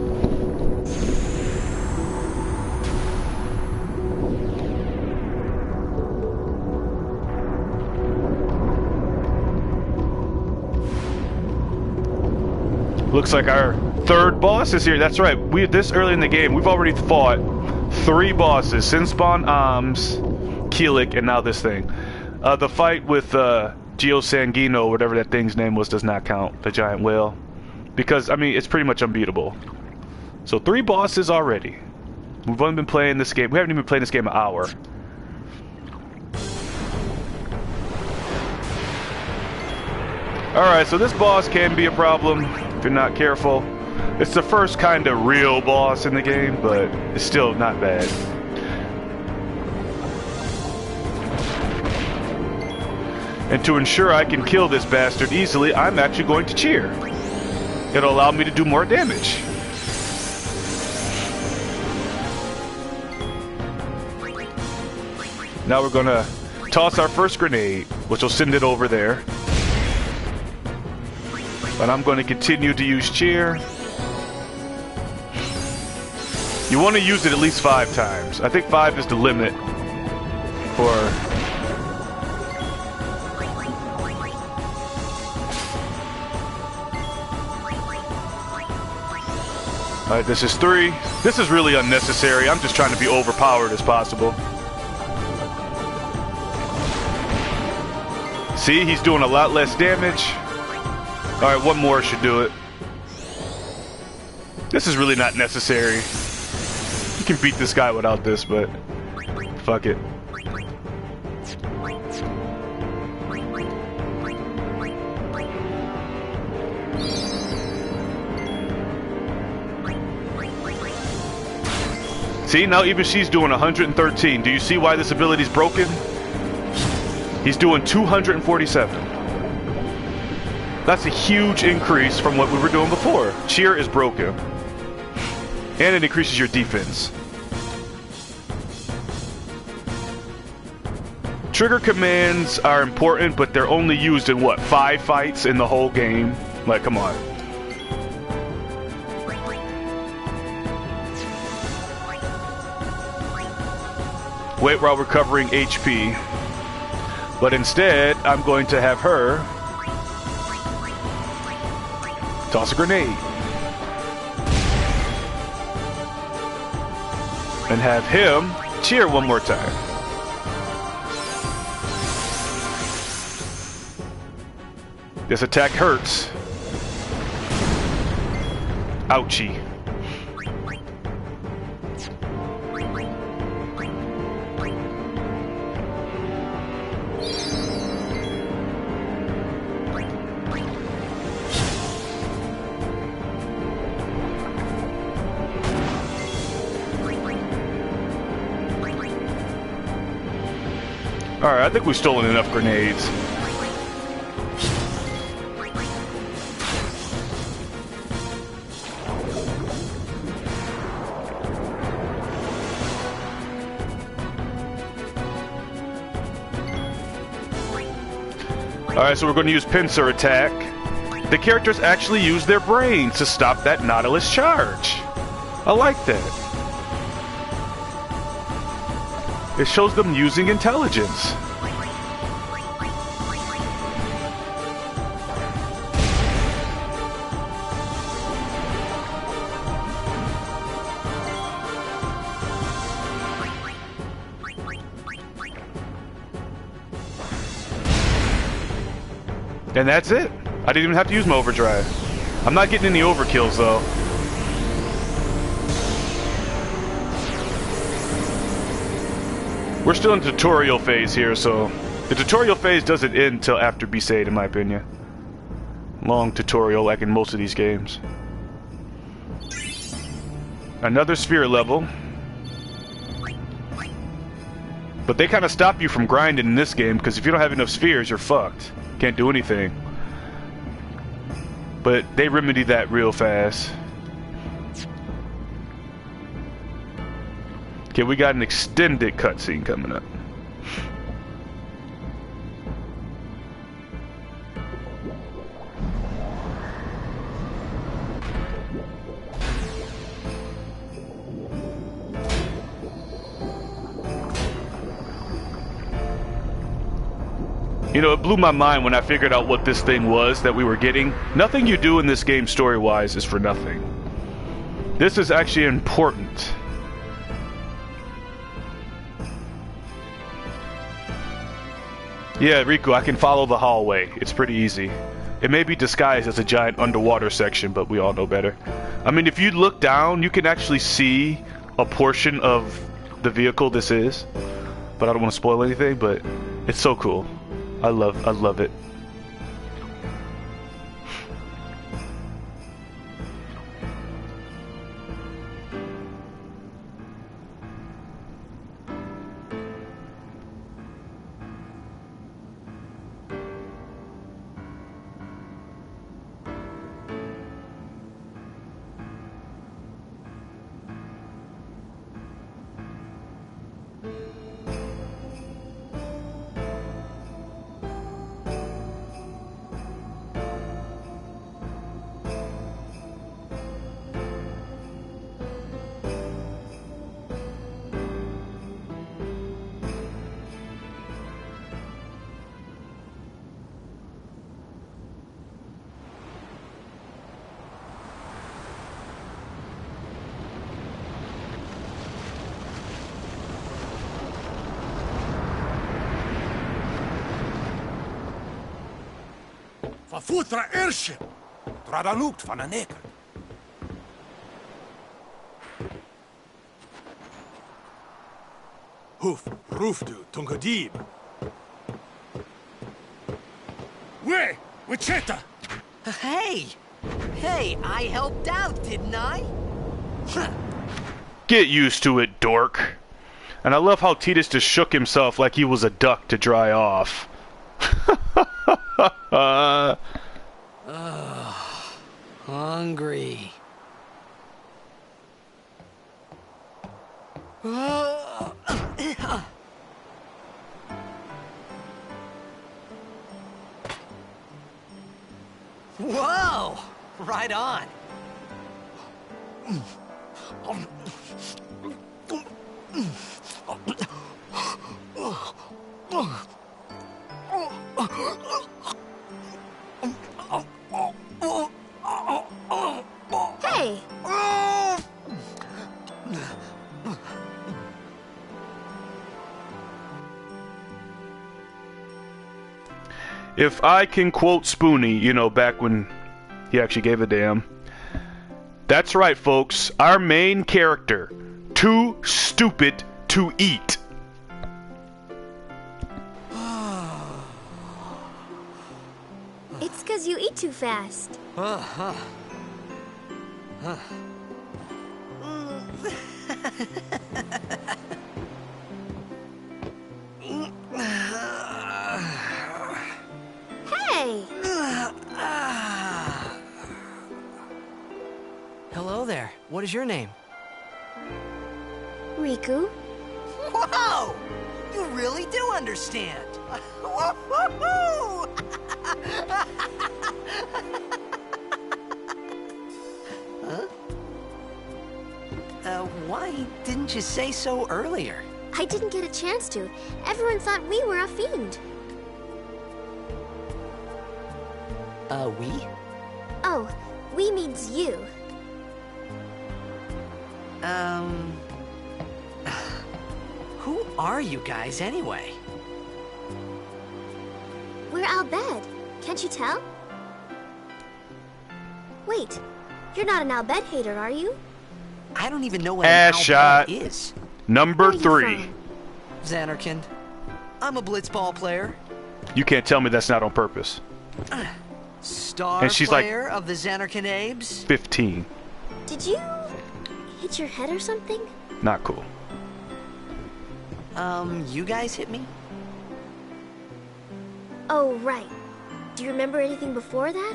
Looks like our 3rd boss is here. That's right. This early in the game, we've already fought 3 bosses: Sinspawn, Arms, Keelik, and now this thing. The fight with Geo Sanguino, whatever that thing's name was, does not count. The giant whale, because I mean it's pretty much unbeatable. So 3 bosses already. We've only been playing this game. We haven't even been playing this game an hour. All right, so this boss can be a problem if you're not careful. It's the first kind of real boss in the game, but it's still not bad. And to ensure I can kill this bastard easily, I'm actually going to cheer. It'll allow me to do more damage. Now we're gonna toss our first grenade, which will send it over there. But I'm going to continue to use cheer. You want to use it at least 5 times. I think 5 is the limit for... Alright, this is 3. This is really unnecessary. I'm just trying to be overpowered as possible. See, he's doing a lot less damage. Alright, 1 more should do it. This is really not necessary. You can beat this guy without this, but fuck it. See, now even she's doing 113. Do you see why this ability's broken? He's doing 247. That's a huge increase from what we were doing before. Cheer is broken. And it increases your defense. Trigger commands are important, but they're only used in what, 5 fights in the whole game? Like, come on. Wait while recovering HP. But instead, I'm going to have her toss a grenade. And have him cheer 1 more time. This attack hurts. Ouchie. Alright, I think we've stolen enough grenades. Alright, so we're going to use pincer attack. The characters actually use their brains to stop that Nautilus charge. I like that. It shows them using intelligence. And that's it. I didn't even have to use my overdrive. I'm not getting any overkills though. We're still in the tutorial phase here, so the tutorial phase doesn't end till after Besaid, in my opinion. Long tutorial, like in most of these games. Another sphere level. But they kind of stop you from grinding in this game, because if you don't have enough spheres, you're fucked. Can't do anything. But they remedy that real fast. Okay, we got an extended cutscene coming up. You know, it blew my mind when I figured out what this thing was that we were getting. Nothing you do in this game story-wise is for nothing. This is actually important. Yeah, Riku, I can follow the hallway. It's pretty easy. It may be disguised as a giant underwater section, but we all know better. I mean, if you look down, you can actually see a portion of the vehicle this is. But I don't want to spoil anything, but it's so cool. I love it.
Verfutra airship! Tradanukt van een eker. Hoof, roofdu, tungadib. We, Wichita!
Hey! Hey, I helped out, didn't I?
Get used to it, dork. And I love how Tidus just shook himself like he was a duck to dry off.
Hungry. Whoa! Right on.
Hey!
If I can quote Spoonie, you know, back when he actually gave a damn. That's right, folks. Our main character, too stupid to eat.
It's 'cause you eat too fast. Hey!
Hello there. What is your name?
Riku?
Whoa! You really do understand. Woo-hoo-hoo! Why didn't you say so earlier?
I didn't get a chance to. Everyone thought we were a fiend.
We?
Oh, we means you.
Who are you guys anyway?
We're Al Bhed. Can't you tell? Wait, you're not an Al Bhed hater, are you?
I don't even know what
Ass
an
shot.
Al Bhed is.
Number
Where are you
3.
from?
Xanarkand. I'm a blitzball player.
You can't tell me that's not on purpose.
Star
And she's like-
player of the Xanarkand Abes.
15.
Did you hit your head or something?
Not cool.
You guys hit me?
Oh, right. Do you remember anything before that?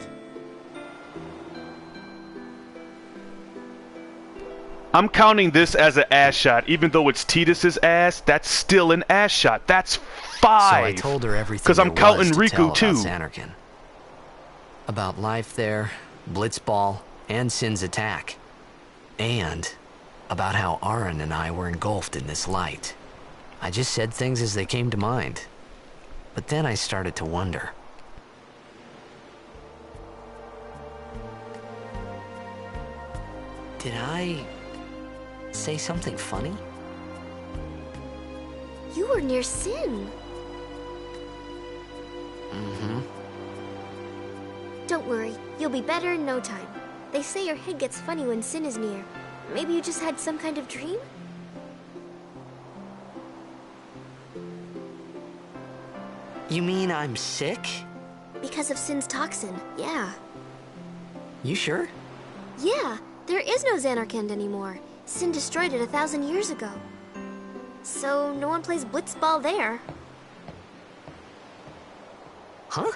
I'm counting this as an ass shot, even though it's Tidus's ass. That's still an ass shot. That's 5.
So I told her everything
'Cause I'm
there was
counting
to
Riku,
tell about
too.
Xanarkand. About life there, Blitzball, and Sin's attack. And about how Aaron and I were engulfed in this light. I just said things as they came to mind. But then I started to wonder. Did I say something funny?
You were near Sin.
Mm-hmm.
Don't worry, you'll be better in no time. They say your head gets funny when Sin is near. Maybe you just had some kind of dream?
You mean I'm sick?
Because of Sin's toxin, yeah.
You sure?
Yeah, there is no Xanarkand anymore. Sin destroyed it 1,000 years ago. So no one plays blitzball there.
Huh?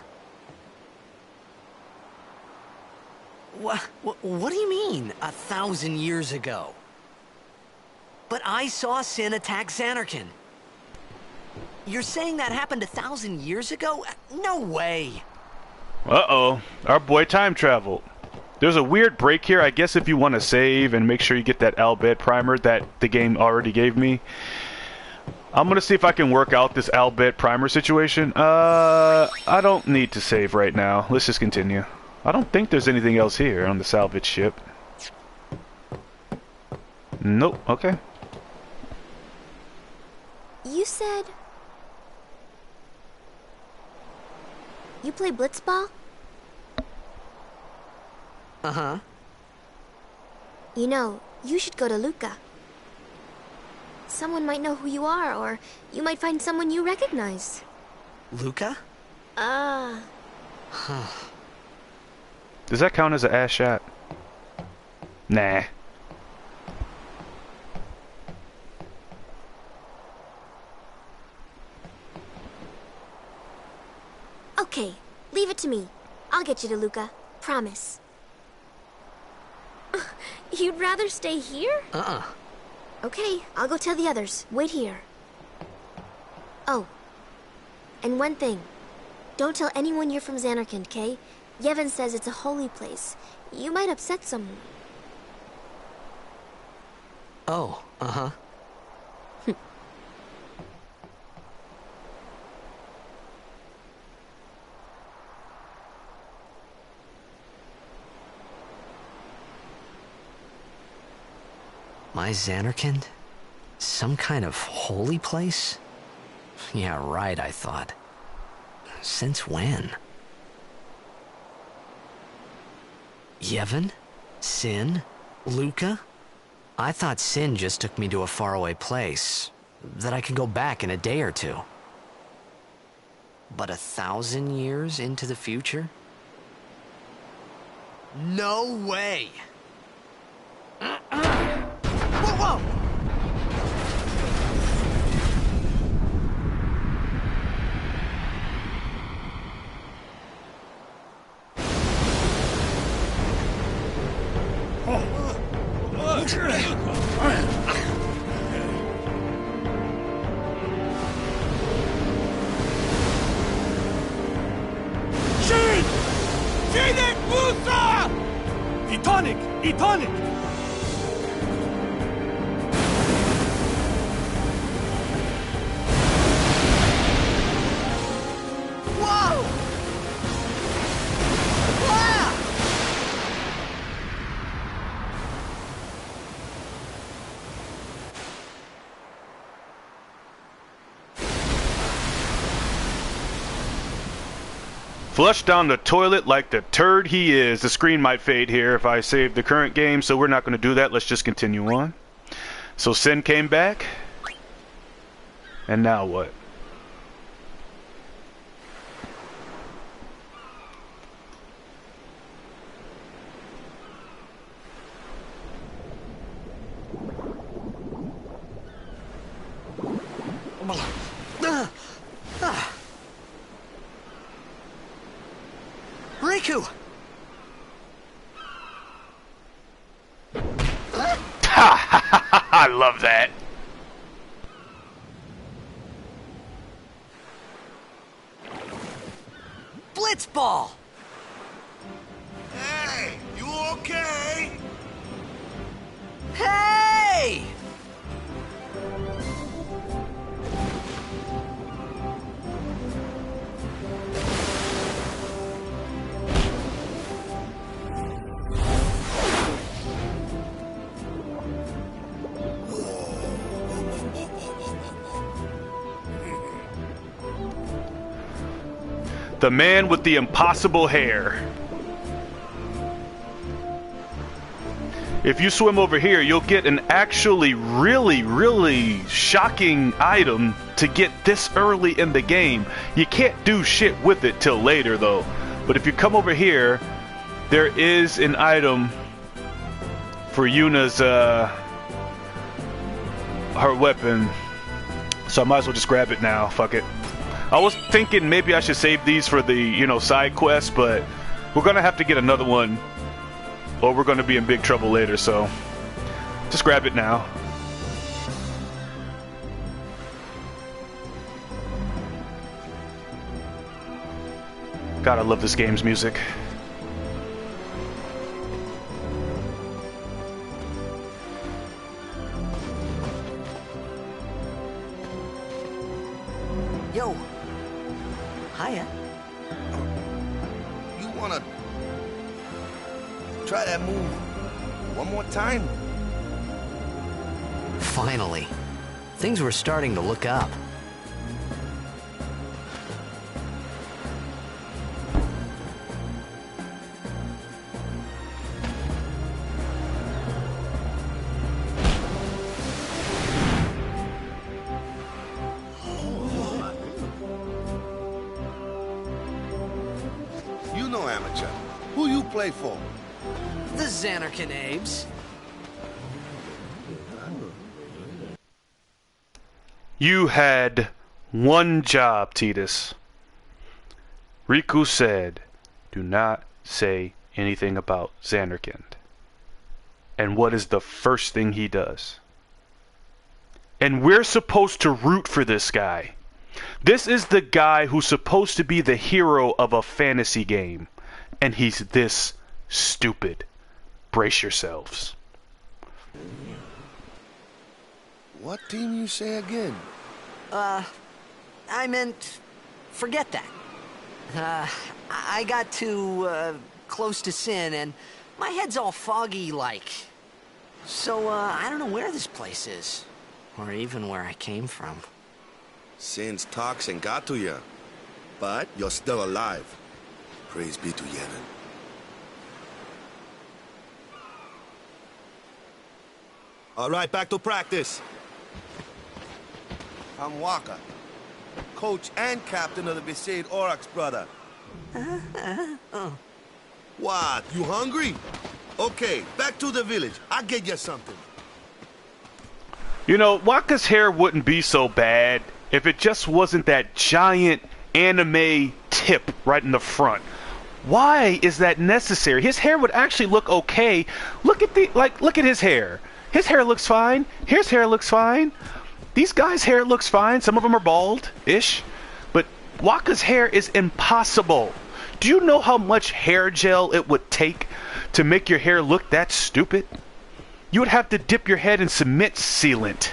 What do you mean, 1,000 years ago? But I saw Sin attack Xanarkand. You're saying that happened 1,000 years ago? No way.
Uh-oh. Our boy time traveled. There's a weird break here. I guess if you want to save and make sure you get that Al Bhed primer that the game already gave me. I'm going to see if I can work out this Al Bhed primer situation. I don't need to save right now. Let's just continue. I don't think there's anything else here on the salvage ship. Nope. Okay.
You said... You play blitzball?
Uh-huh.
You know, you should go to Luca. Someone might know who you are, or you might find someone you recognize.
Luca?
Huh.
Does that count as an ass shot? Nah.
Okay, leave it to me. I'll get you to Luca. Promise. You'd rather stay here? Okay, I'll go tell the others. Wait here. Oh. And one thing. Don't tell anyone you're from Xanarkand, okay? Yevon says it's a holy place. You might upset someone.
Oh, uh-huh. My Xanarkand? Some kind of holy place? Yeah, right, I thought. Since when? Yevon? Sin? Luca? I thought Sin just took me to a faraway place, that I could go back in a day or two. But 1,000 years into the future? No way! Whoa!
Shin! Sinek Musa! Etonic! Etonic!
Flush down the toilet like the turd he is. The screen might fade here if I save the current game, so we're not going to do that. Let's just continue on. So Sin came back. And now what?
Riku!
I love that.
Blitzball!
Hey, you okay?
Hey!
The man with the impossible hair. If you swim over here, you'll get an actually really shocking item to get this early in the game. You can't do shit with it till later though. But if you come over here, there is an item for Yuna's her weapon. So I might as well just grab it now. Fuck it. I was thinking maybe I should save these for the, you know, side quests, but we're gonna have to get another one or we're gonna be in big trouble later, so just grab it now. God, I love this game's music.
Yo. Hiya.
You wanna try that move one more time?
Finally. Things were starting to look up.
You know amateur. Who you play for?
The Xanarkin Abes.
You had one job, Tidus. Riku said, do not say anything about Xanarkin. And what is the first thing he does? And we're supposed to root for this guy. This is the guy who's supposed to be the hero of a fantasy game. And he's this stupid. Brace yourselves.
What team you say again?
I meant, forget that. I got too, close to Sin, and my head's all foggy like. So, I don't know where this place is. Or even where I came from.
Sin's toxin got to you. But you're still alive. Praise be to Yevon. All right, back to practice. I'm Wakka, coach and captain of the Besaid Aurochs, brother. What, you hungry? Okay, back to the village. I'll get you something.
You know, Wakka's hair wouldn't be so bad if it just wasn't that giant anime tip right in the front. Why is that necessary? His hair would actually look okay. Look at his hair. His hair looks fine. His hair looks fine. These guys' hair looks fine. Some of them are bald-ish. But Wakka's hair is impossible. Do you know how much hair gel it would take to make your hair look that stupid? You would have to dip your head in cement sealant.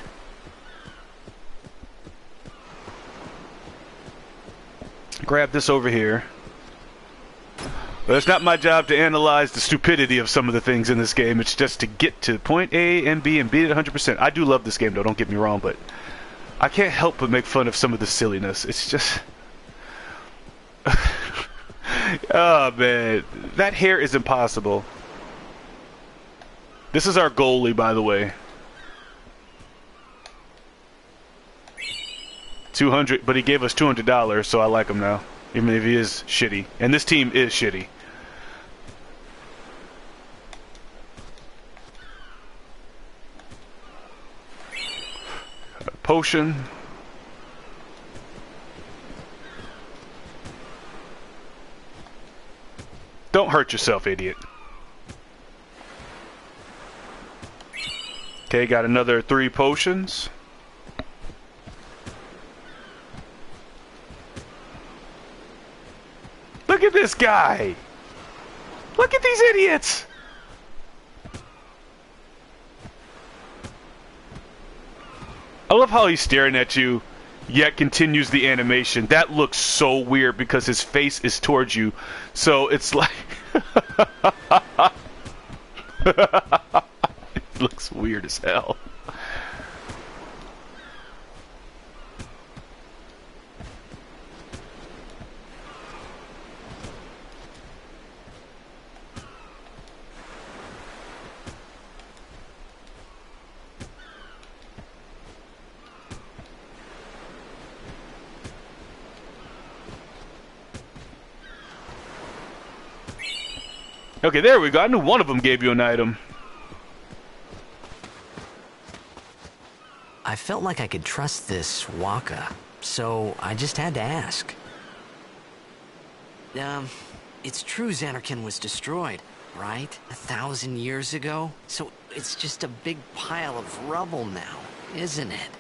Grab this over here. But it's not my job to analyze the stupidity of some of the things in this game. It's just to get to point A and B and beat it 100%. I do love this game, though. Don't get me wrong, but I can't help but make fun of some of the silliness. It's just... Oh, man. That hair is impossible. This is our goalie, by the way. 200, but he gave us $200, so I like him now. Even if he is shitty. And this team is shitty. Potion. Don't hurt yourself, idiot. Okay, got another 3 potions. Look at this guy! Look at these idiots! I love how he's staring at you, yet continues the animation. That looks so weird because his face is towards you. So it's like... It looks weird as hell. Okay, there we go. I knew one of them gave you an item.
I felt like I could trust this Waka, so I just had to ask. It's true Zanarkand was destroyed, right? 1,000 years ago? So it's just a big pile of rubble now, isn't it?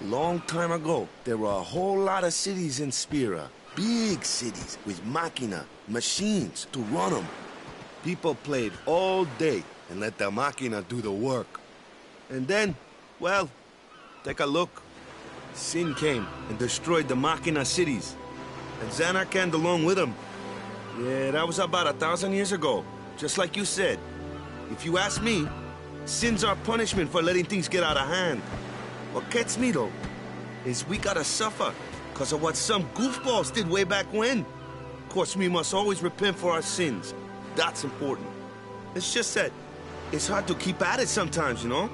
Long time ago, there were a whole lot of cities in Spira. Big cities with machina, machines to run them. People played all day and let the machina do the work. And then, well, take a look. Sin came and destroyed the machina cities. And Zanarkand along with him. Yeah, that was about 1,000 years ago. Just like you said. If you ask me, Sin's our punishment for letting things get out of hand. What gets me, though, is we gotta suffer because of what some goofballs did way back when. Of course, we must always repent for our sins. That's important. It's just that it's hard to keep at it sometimes, you know?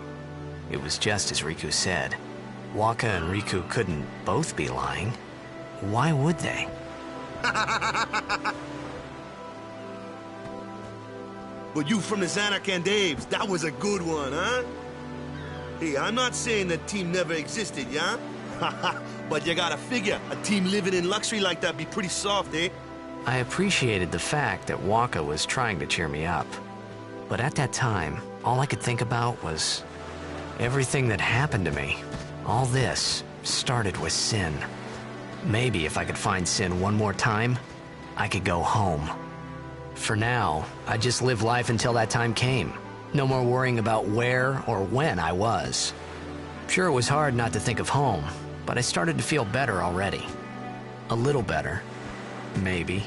It was just as Riku said. Waka and Riku couldn't both be lying. Why would they?
But you from the Zanarkand Daves, that was a good one, huh? Hey, I'm not saying that team never existed, yeah? But you gotta figure, a team living in luxury like that be pretty soft, eh?
I appreciated the fact that Waka was trying to cheer me up. But at that time, all I could think about was everything that happened to me. All this started with Sin. Maybe if I could find Sin one more time, I could go home. For now, I just live life until that time came. No more worrying about where or when I was. Sure, it was hard not to think of home, but I started to feel better already. A little better. Maybe.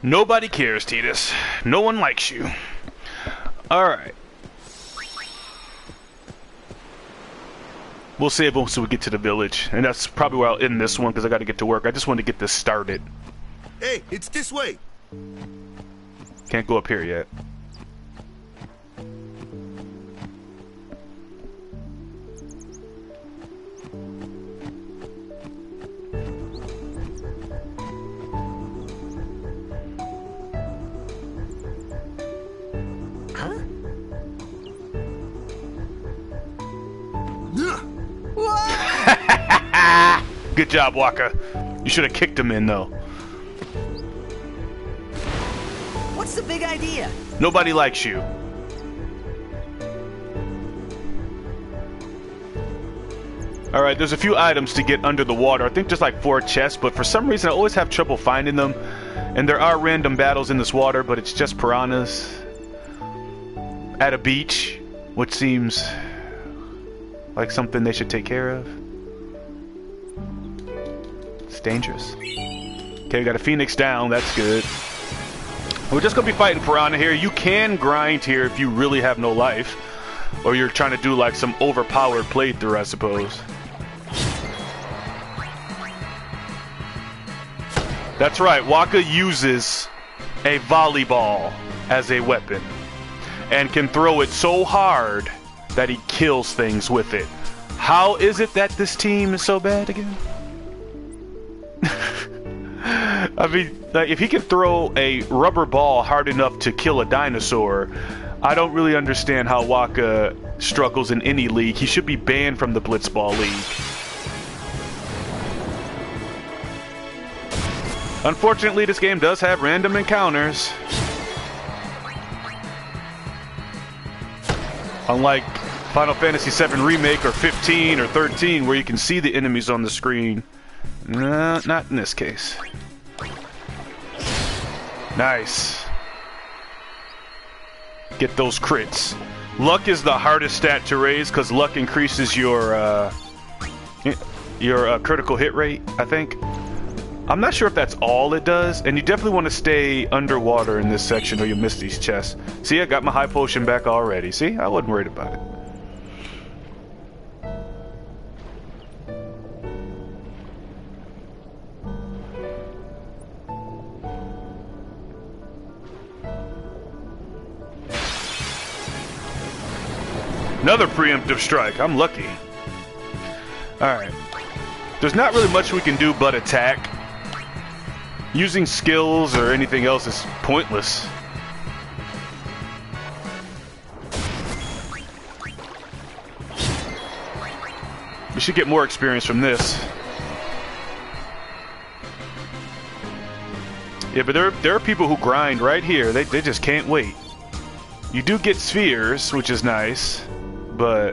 Nobody cares, Tidus. No one likes you. Alright. We'll save once we get to the village. And that's probably where I'll end this one, because I gotta get to work. I just want to get this started.
Hey, it's this way.
Can't go up here yet. Good job, Waka. You should have kicked him in, though.
What's the big idea?
Nobody likes you. Alright, there's a few items to get under the water. I think just like 4 chests, but for some reason I always have trouble finding them. And there are random battles in this water, but it's just piranhas. At a beach, which seems like something they should take care of. It's dangerous. Okay, we got a Phoenix down, that's good. We're just gonna be fighting piranha here. You can grind here if you really have no life. Or you're trying to do like some overpowered playthrough, I suppose. That's right, Wakka uses a volleyball as a weapon and can throw it so hard that he kills things with it. How is it that this team is so bad again? I mean, like, if he can throw a rubber ball hard enough to kill a dinosaur, I don't really understand how Wakka struggles in any league. He should be banned from the Blitzball League. Unfortunately, this game does have random encounters. Unlike Final Fantasy VII Remake or 15 or 13, where you can see the enemies on the screen. No, not in this case. Nice. Get those crits. Luck is the hardest stat to raise because luck increases your critical hit rate, I think. I'm not sure if that's all it does, and you definitely want to stay underwater in this section or you'll miss these chests. See, I got my high potion back already. See, I wasn't worried about it. Another preemptive strike. I'm lucky. Alright. There's not really much we can do but attack. Using skills or anything else is pointless. We should get more experience from this. Yeah, but there are people who grind right here. They just can't wait. You do get spheres, which is nice, but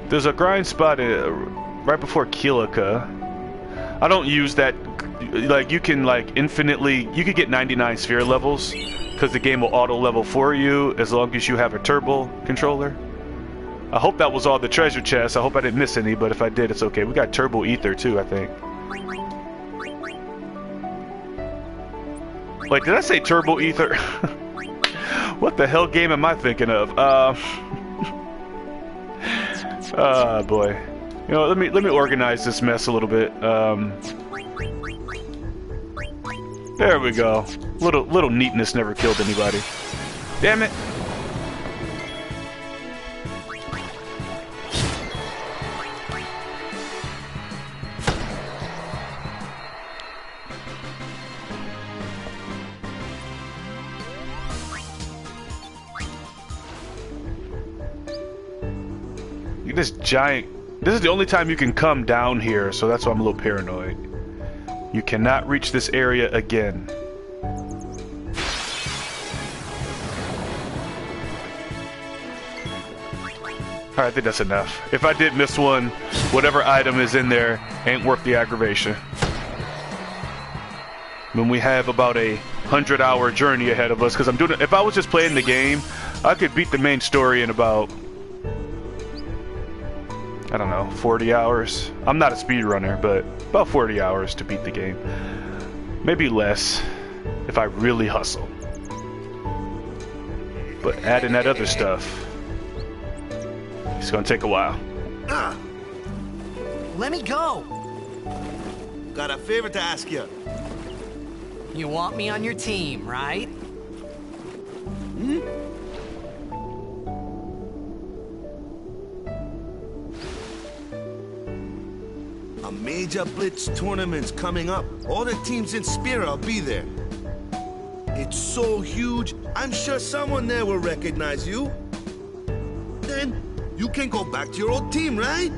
there's a grind spot right before Kilika. I don't use that. Like, you can like infinitely, you could get 99 sphere levels because the game will auto level for you as long as you have a turbo controller. I hope that was all the treasure chests. I hope I didn't miss any, but if I did, it's okay. We got turbo ether too, I think. Wait, did I say turbo ether? What the hell game am I thinking of? Boy. You know, let me organize this mess a little bit. There we go. Little neatness never killed anybody. Damn it. This giant... This is the only time you can come down here, so that's why I'm a little paranoid. You cannot reach this area again. Alright, I think that's enough. If I did miss one, whatever item is in there ain't worth the aggravation. When we have about a 100-hour journey ahead of us, because I'm doing it. If I was just playing the game, I could beat the main story in about, I don't know, 40 hours. I'm not a speedrunner, but about 40 hours to beat the game. Maybe less if I really hustle. But adding that other stuff, it's gonna take a while.
Let me go!
Got a favor to ask you.
You want me on your team, right?
A major Blitz tournament's coming up. All the teams in Spira will be there. It's so huge, I'm sure someone there will recognize you. Then you can go back to your old team, right?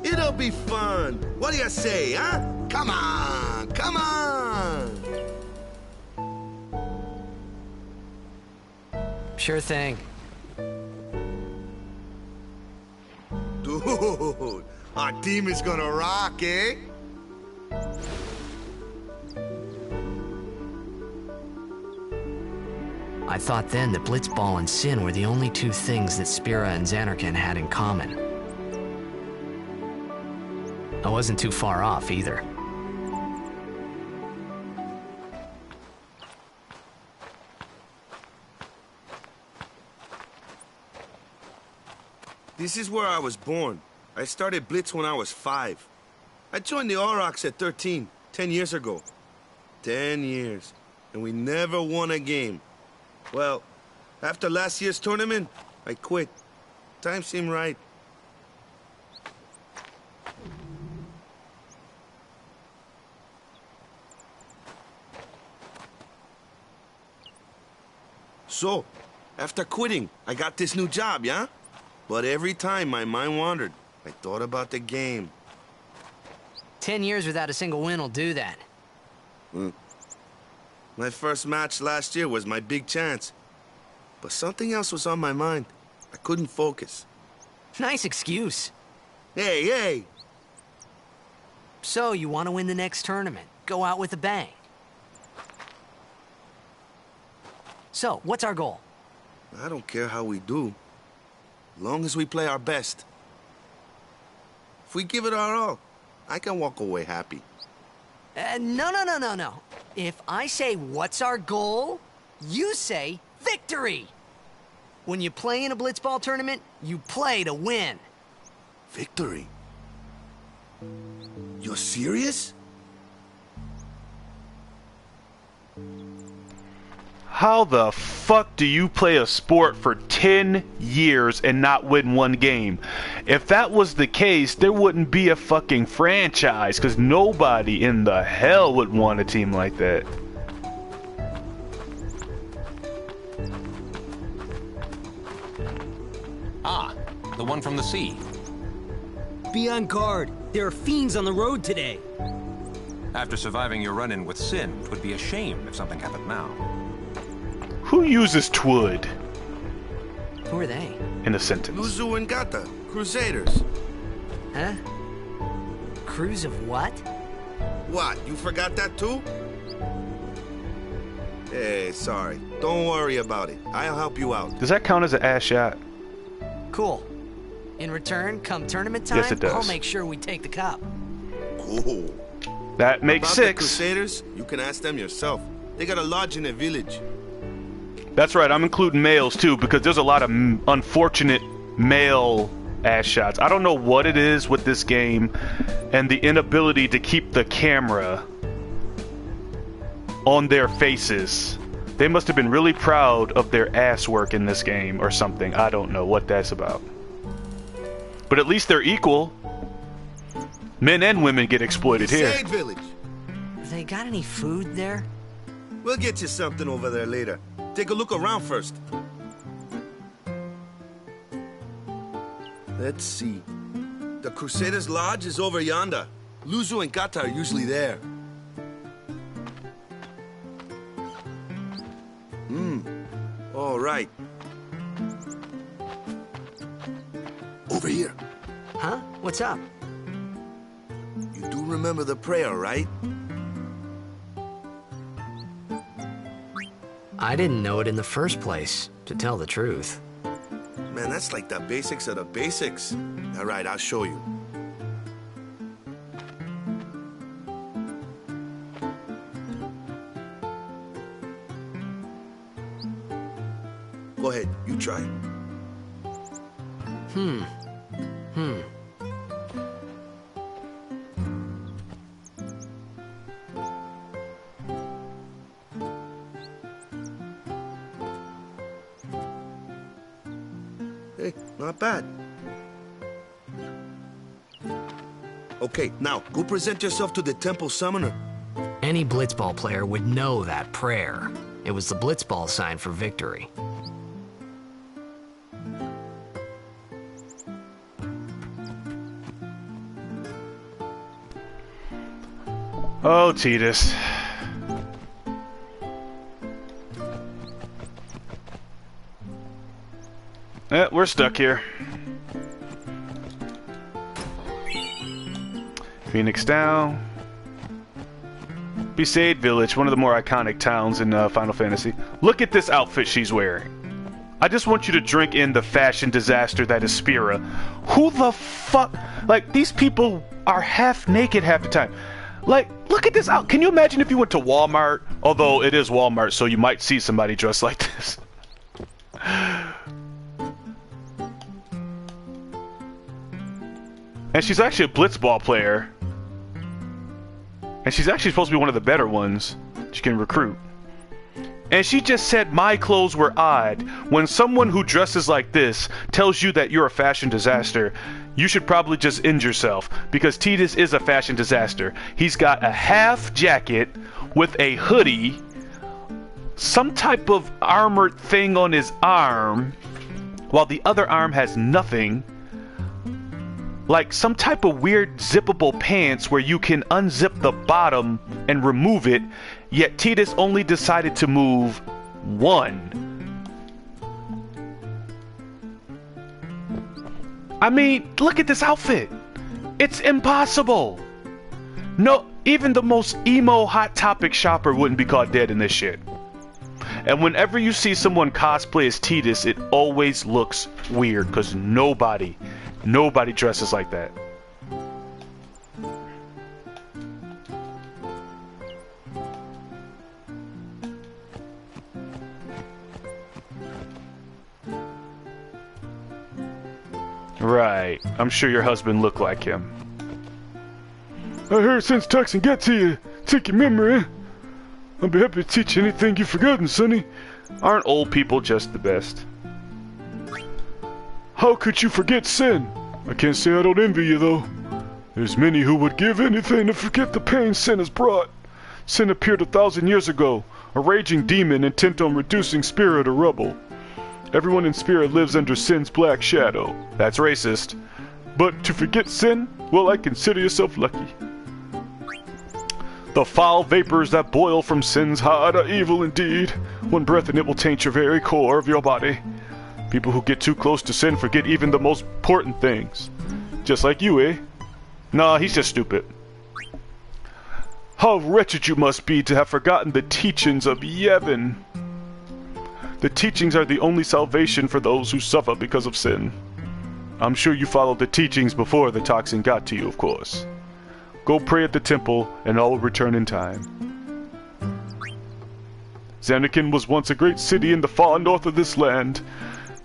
It'll be fun. What do you say, huh? Come on, come on!
Sure thing.
Dude, our team is gonna rock, eh?
I thought then that Blitzball and Sin were the only two things that Spira and Zanarkand had in common. I wasn't too far off either.
This is where I was born. I started Blitz when I was 5. I joined the Aurochs at 13. 10 years ago. 10 years. And we never won a game. Well, after last year's tournament, I quit. Time seemed right. So, after quitting, I got this new job, yeah? But every time my mind wandered, I thought about the game.
10 years without a single win will do that.
My first match last year was my big chance. But something else was on my mind. I couldn't focus.
Nice excuse.
Hey, hey!
So, you want to win the next tournament. Go out with a bang. So, what's our goal?
I don't care how we do. As long as we play our best. If we give it our all, I can walk away happy.
No. If I say, what's our goal? You say, victory! When you play in a blitzball tournament, you play to win.
Victory? You're serious?
How the fuck do you play a sport for 10 years and not win one game? If that was the case, there wouldn't be a fucking franchise, because nobody in the hell would want a team like that.
Ah, the one from the sea.
Be on guard. There are fiends on the road today.
After surviving your run-in with Sin, it would be a shame if something happened now.
Who uses TWOD
Who are they?
in a sentence?
Luzu and Gata, Crusaders.
Huh? Crews of what?
What, you forgot that too? Hey, sorry. Don't worry about it. I'll help you out.
Does that count as an ass shot?
Cool. In return, come tournament time,
Yes, it does.
I'll make sure we take the cup.
Cool.
That makes
About
6.
the Crusaders, you can ask them yourself. They got a lodge in a village.
That's right, I'm including males too, because there's a lot of unfortunate male ass shots. I don't know what it is with this game and the inability to keep the camera on their faces. They must have been really proud of their ass work in this game or something. I don't know what that's about. But at least they're equal. Men and women get exploited here.
Crusade Village.
They got any food there?
We'll get you something over there later. Take a look around first. Let's see. The Crusaders' Lodge is over yonder. Luzu and Gata are usually there. All right. Over here.
Huh? What's up?
You do remember the prayer, right?
I didn't know it in the first place, to tell the truth.
Man, that's like the basics of the basics. All right, I'll show you. Go ahead, you try. Hey, not bad. Okay, now, go present yourself to the temple summoner.
Any blitzball player would know that prayer. It was the blitzball sign for victory.
Oh, Tidus. We're stuck here. Phoenix down. Besaid Village, one of the more iconic towns in Final Fantasy. Look at this outfit she's wearing. I just want you to drink in the fashion disaster that is Spira. Who the fuck? Like, these people are half naked half the time. Like, look at this out. Can you imagine if you went to Walmart? Although it is Walmart, so you might see somebody dressed like this. And she's actually a blitzball player. And she's actually supposed to be one of the better ones you can recruit. And she just said my clothes were odd. When someone who dresses like this tells you that you're a fashion disaster, you should probably just end yourself, because Tidus is a fashion disaster. He's got a half jacket with a hoodie, some type of armored thing on his arm, while the other arm has nothing. Like some type of weird zippable pants where you can unzip the bottom and remove it, yet Tidus only decided to move one. I mean, look at this outfit. It's impossible. No, even the most emo Hot Topic shopper wouldn't be caught dead in this shit. And whenever you see someone cosplay as Tidus, it always looks weird, because nobody dresses like that. Right. I'm sure your husband looked like him.
I heard since Tuxin got to you, take your memory. I'll be happy to teach you anything you've forgotten, sonny.
Aren't old people just the best?
How could you forget Sin? I can't say I don't envy you, though. There's many who would give anything to forget the pain Sin has brought. Sin appeared 1,000 years ago, a raging demon intent on reducing Spira to rubble. Everyone in Spira lives under Sin's black shadow.
That's racist.
But to forget Sin? Well, I consider yourself lucky.
The foul vapors that boil from Sin's heart are evil indeed. One breath and it will taint your very core of your body. People who get too close to Sin forget even the most important things. Just like you, eh? Nah, he's just stupid. How wretched you must be to have forgotten the teachings of Yevon. The teachings are the only salvation for those who suffer because of Sin. I'm sure you followed the teachings before the toxin got to you, of course. Go pray at the temple, and all will return in time. Zanarkand was once a great city in the far north of this land.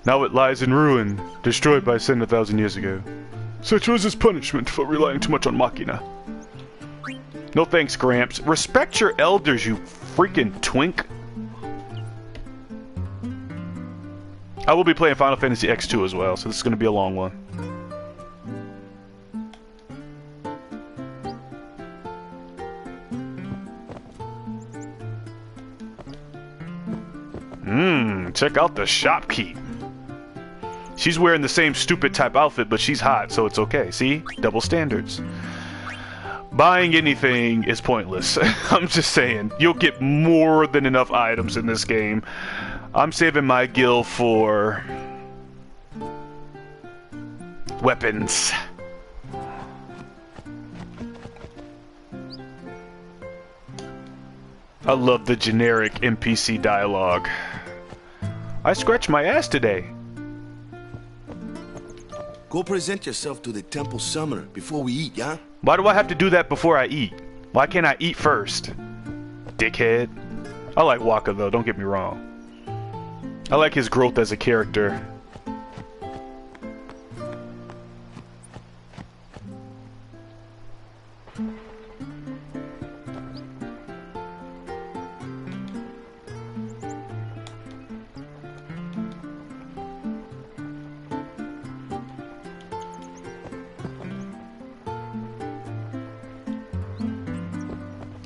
Now it lies in ruin, destroyed by Sin 1,000 years ago.
Such was his punishment for relying too much on Machina.
No thanks, Gramps. Respect your elders, you freaking twink. I will be playing Final Fantasy X2 as well, so this is going to be a long one. Check out the shopkeep. She's wearing the same stupid type outfit, but she's hot, so it's okay. See? Double standards. Buying anything is pointless. I'm just saying. You'll get more than enough items in this game. I'm saving my gil for weapons. I love the generic NPC dialogue. I scratched my ass today.
Go present yourself to the Temple Summoner before we eat, yeah?
Why do I have to do that before I eat? Why can't I eat first? Dickhead. I like Wakka though, don't get me wrong. I like his growth as a character.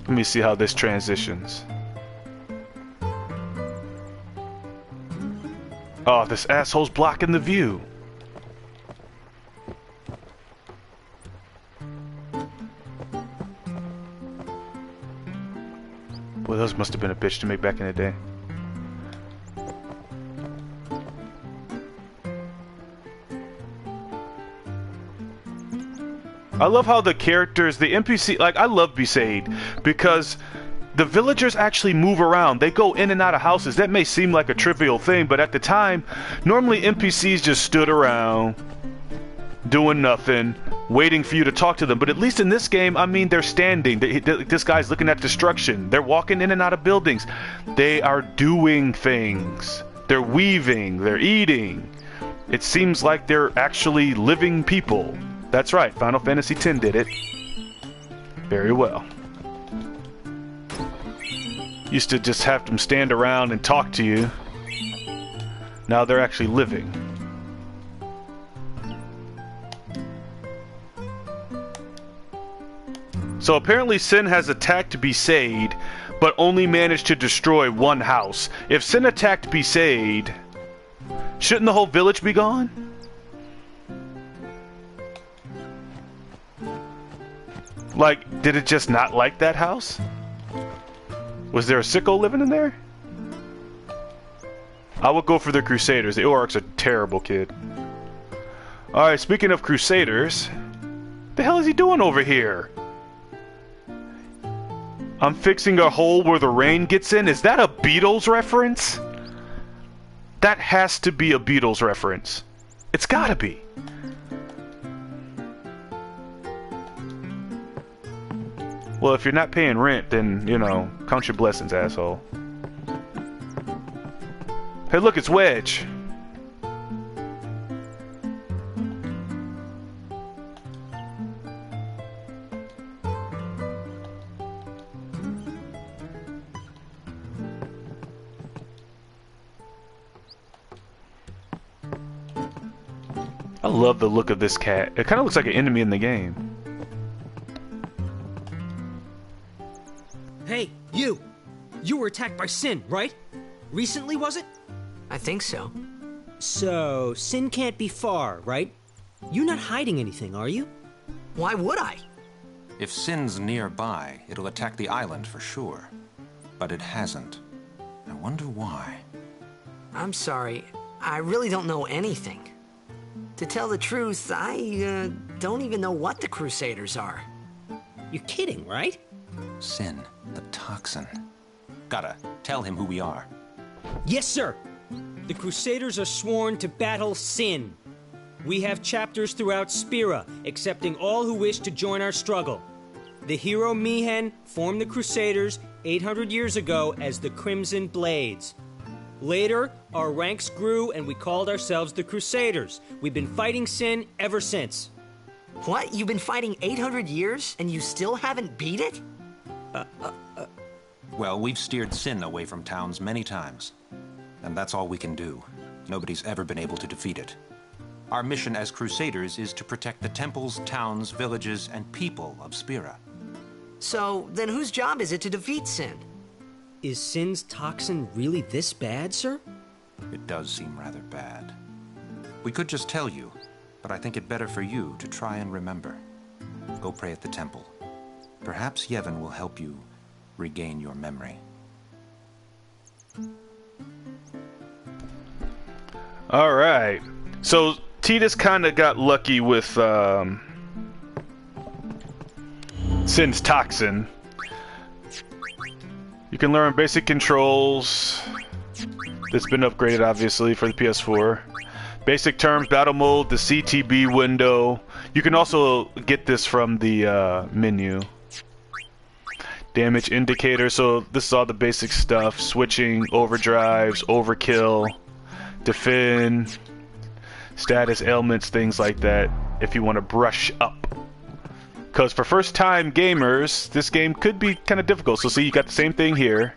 Let me see how this transitions. Oh, this asshole's blocking the view. Boy, those must have been a bitch to make back in the day. I love how the characters, the NPC, like, I love Besaid because the villagers actually move around. They go in and out of houses. That may seem like a trivial thing, but at the time, normally NPCs just stood around, doing nothing, waiting for you to talk to them. But at least in this game, I mean, they're standing. This guy's looking at destruction. They're walking in and out of buildings. They are doing things. They're weaving. They're eating. It seems like they're actually living people. That's right, Final Fantasy X did it. Very well. Used to just have them stand around and talk to you. Now they're actually living. So apparently Sin has attacked Besaid, but only managed to destroy one house. If Sin attacked Besaid, shouldn't the whole village be gone? Like, did it just not like that house? Was there a sicko living in there? I would go for the Crusaders. The Orc's a terrible kid. Alright, speaking of Crusaders, the hell is he doing over here? I'm fixing a hole where the rain gets in. Is that a Beatles reference? That has to be a Beatles reference. It's gotta be. Well, if you're not paying rent, then, you know, count your blessings, asshole. Hey, look, it's Wedge. I love the look of this cat. It kind of looks like an enemy in the game.
Hey, you! You were attacked by Sin, right? Recently, was it?
I think so.
So, Sin can't be far, right? You're not hiding anything, are you?
Why would I?
If Sin's nearby, it'll attack the island for sure. But it hasn't. I wonder why.
I'm sorry. I really don't know anything. To tell the truth, I don't even know what the Crusaders are.
You're kidding, right?
Sin, the toxin. Gotta tell him who we are.
Yes, sir! The Crusaders are sworn to battle Sin. We have chapters throughout Spira, accepting all who wish to join our struggle. The hero Mi'ihen formed the Crusaders 800 years ago as the Crimson Blades. Later, our ranks grew and we called ourselves the Crusaders. We've been fighting Sin ever since.
What? You've been fighting 800 years and you still haven't beat it?
Well, we've steered Sin away from towns many times. And that's all we can do. Nobody's ever been able to defeat it. Our mission as Crusaders is to protect the temples, towns, villages, and people of Spira.
So, then whose job is it to defeat Sin?
Is Sin's toxin really this bad, sir?
It does seem rather bad. We could just tell you, but I think it better for you to try and remember. Go pray at the temple. Perhaps Yevon will help you regain your memory.
Alright. So, Tidus kind of got lucky with Sin's toxin. You can learn basic controls. It's been upgraded, obviously, for the PS4. Basic terms, battle mode, the CTB window. You can also get this from the menu. Damage indicator, so this is all the basic stuff. Switching, overdrives, overkill, defend, status ailments, things like that, if you want to brush up. Because for first-time gamers, this game could be kind of difficult. So see, you got the same thing here.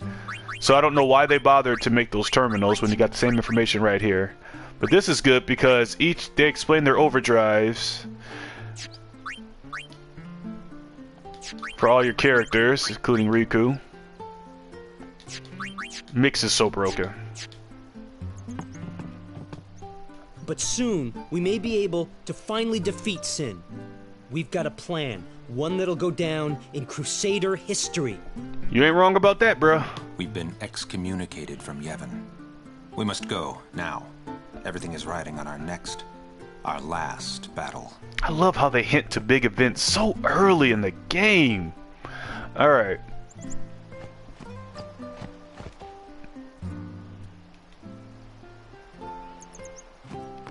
So I don't know why they bothered to make those terminals when you got the same information right here. But this is good because they explain their overdrives for all your characters, including Riku. Mix is so broken.
But soon, we may be able to finally defeat Sin. We've got a plan, one that'll go down in Crusader history.
You ain't wrong about that, bro.
We've been excommunicated from Yevon. We must go, now. Everything is riding on our last battle.
I love how they hint to big events so early in the game. Alright.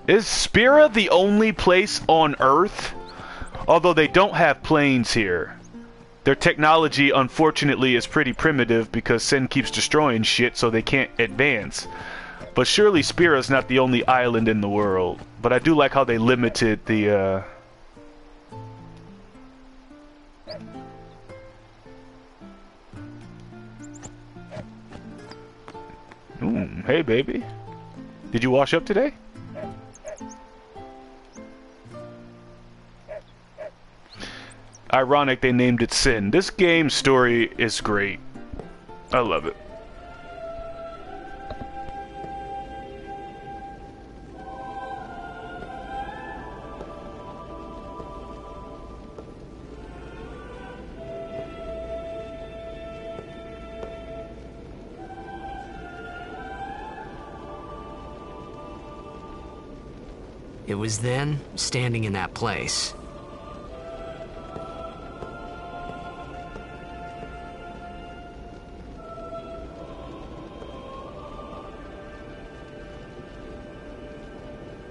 Is Spira the only place on Earth? Although they don't have planes here. Their technology, unfortunately, is pretty primitive because Sin keeps destroying shit, so they can't advance. But surely Spira's not the only island in the world. But I do like how they limited the, Hey, baby. Did you wash up today? Ironic they named it Sin. This game's story is great. I love it.
It was then, standing in that place,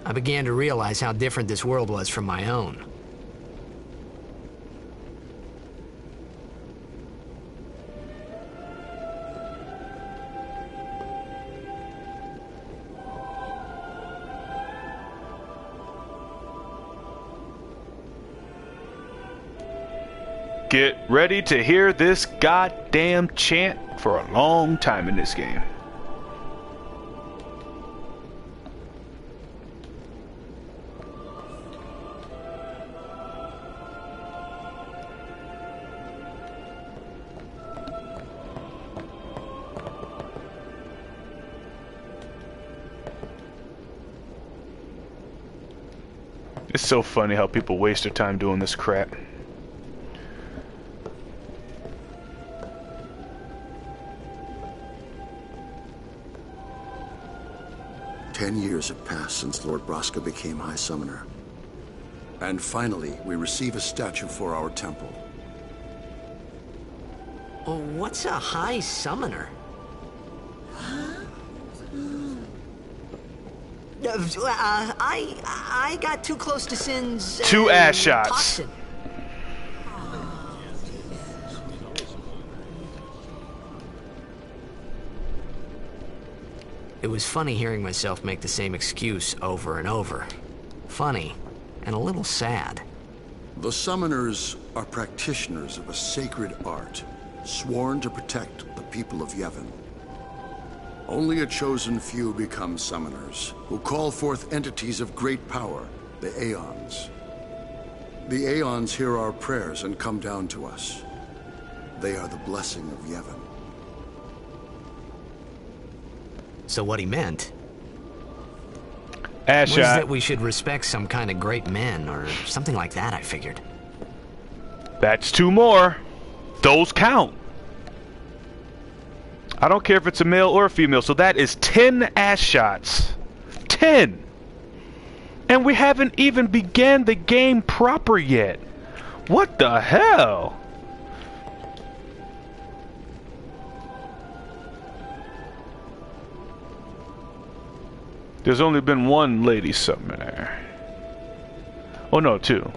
I began to realize how different this world was from my own.
Get ready to hear this goddamn chant for a long time in this game. It's so funny how people waste their time doing this crap.
Ten years have passed since Lord Braska became High Summoner. And finally, we receive a statue for our temple.
Oh, what's a High Summoner? I got too close to Sin's...
2 ass shots.
Toxin. It was funny hearing myself make the same excuse over and over. Funny, and a little sad.
The Summoners are practitioners of a sacred art, sworn to protect the people of Yevon. Only a chosen few become Summoners, who call forth entities of great power, the Aeons. The Aeons hear our prayers and come down to us. They are the blessing of Yevon.
So what he meant
ass
was
shot.
that we should respect some kind of great men, or something like that, I figured.
That's 2 more. Those count. I don't care if it's a male or a female, so that is 10 ass shots. 10! And we haven't even began the game proper yet. What the hell? There's only been 1 lady summoner. Oh no, 2.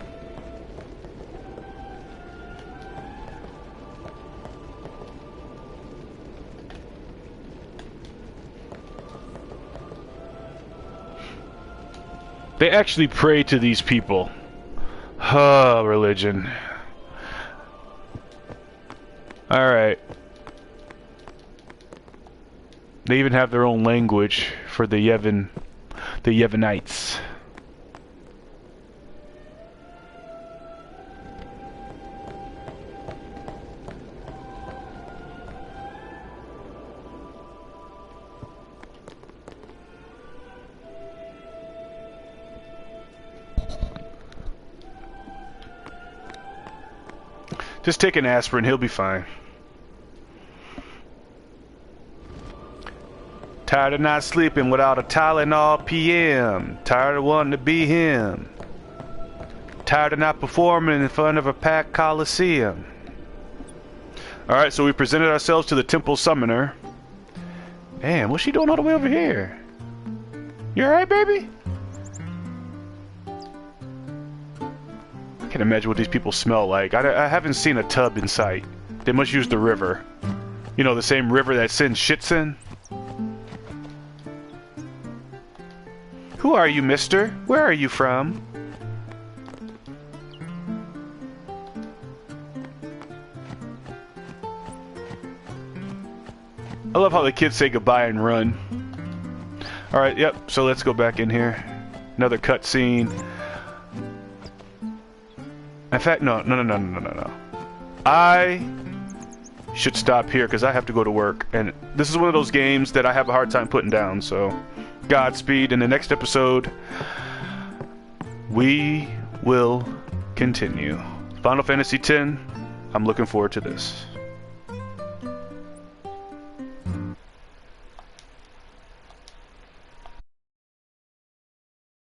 They actually pray to these people. Religion. Alright. They even have their own language for the Yevonites. Just take an aspirin, he'll be fine. Tired of not sleeping without a Tylenol PM. Tired of wanting to be him. Tired of not performing in front of a packed coliseum. Alright, so we presented ourselves to the Temple Summoner. Damn, what's she doing all the way over here? You alright, baby? I can't imagine what these people smell like. I haven't seen a tub in sight. They must use the river. You know, the same river that Sin shits in? Who are you, mister? Where are you from? I love how the kids say goodbye and run. Alright, yep, so let's go back in here. Another cutscene. In fact, no. I should stop here because I have to go to work. And this is one of those games that I have a hard time putting down, so Godspeed. In the next episode, we will continue. Final Fantasy X, I'm looking forward to this.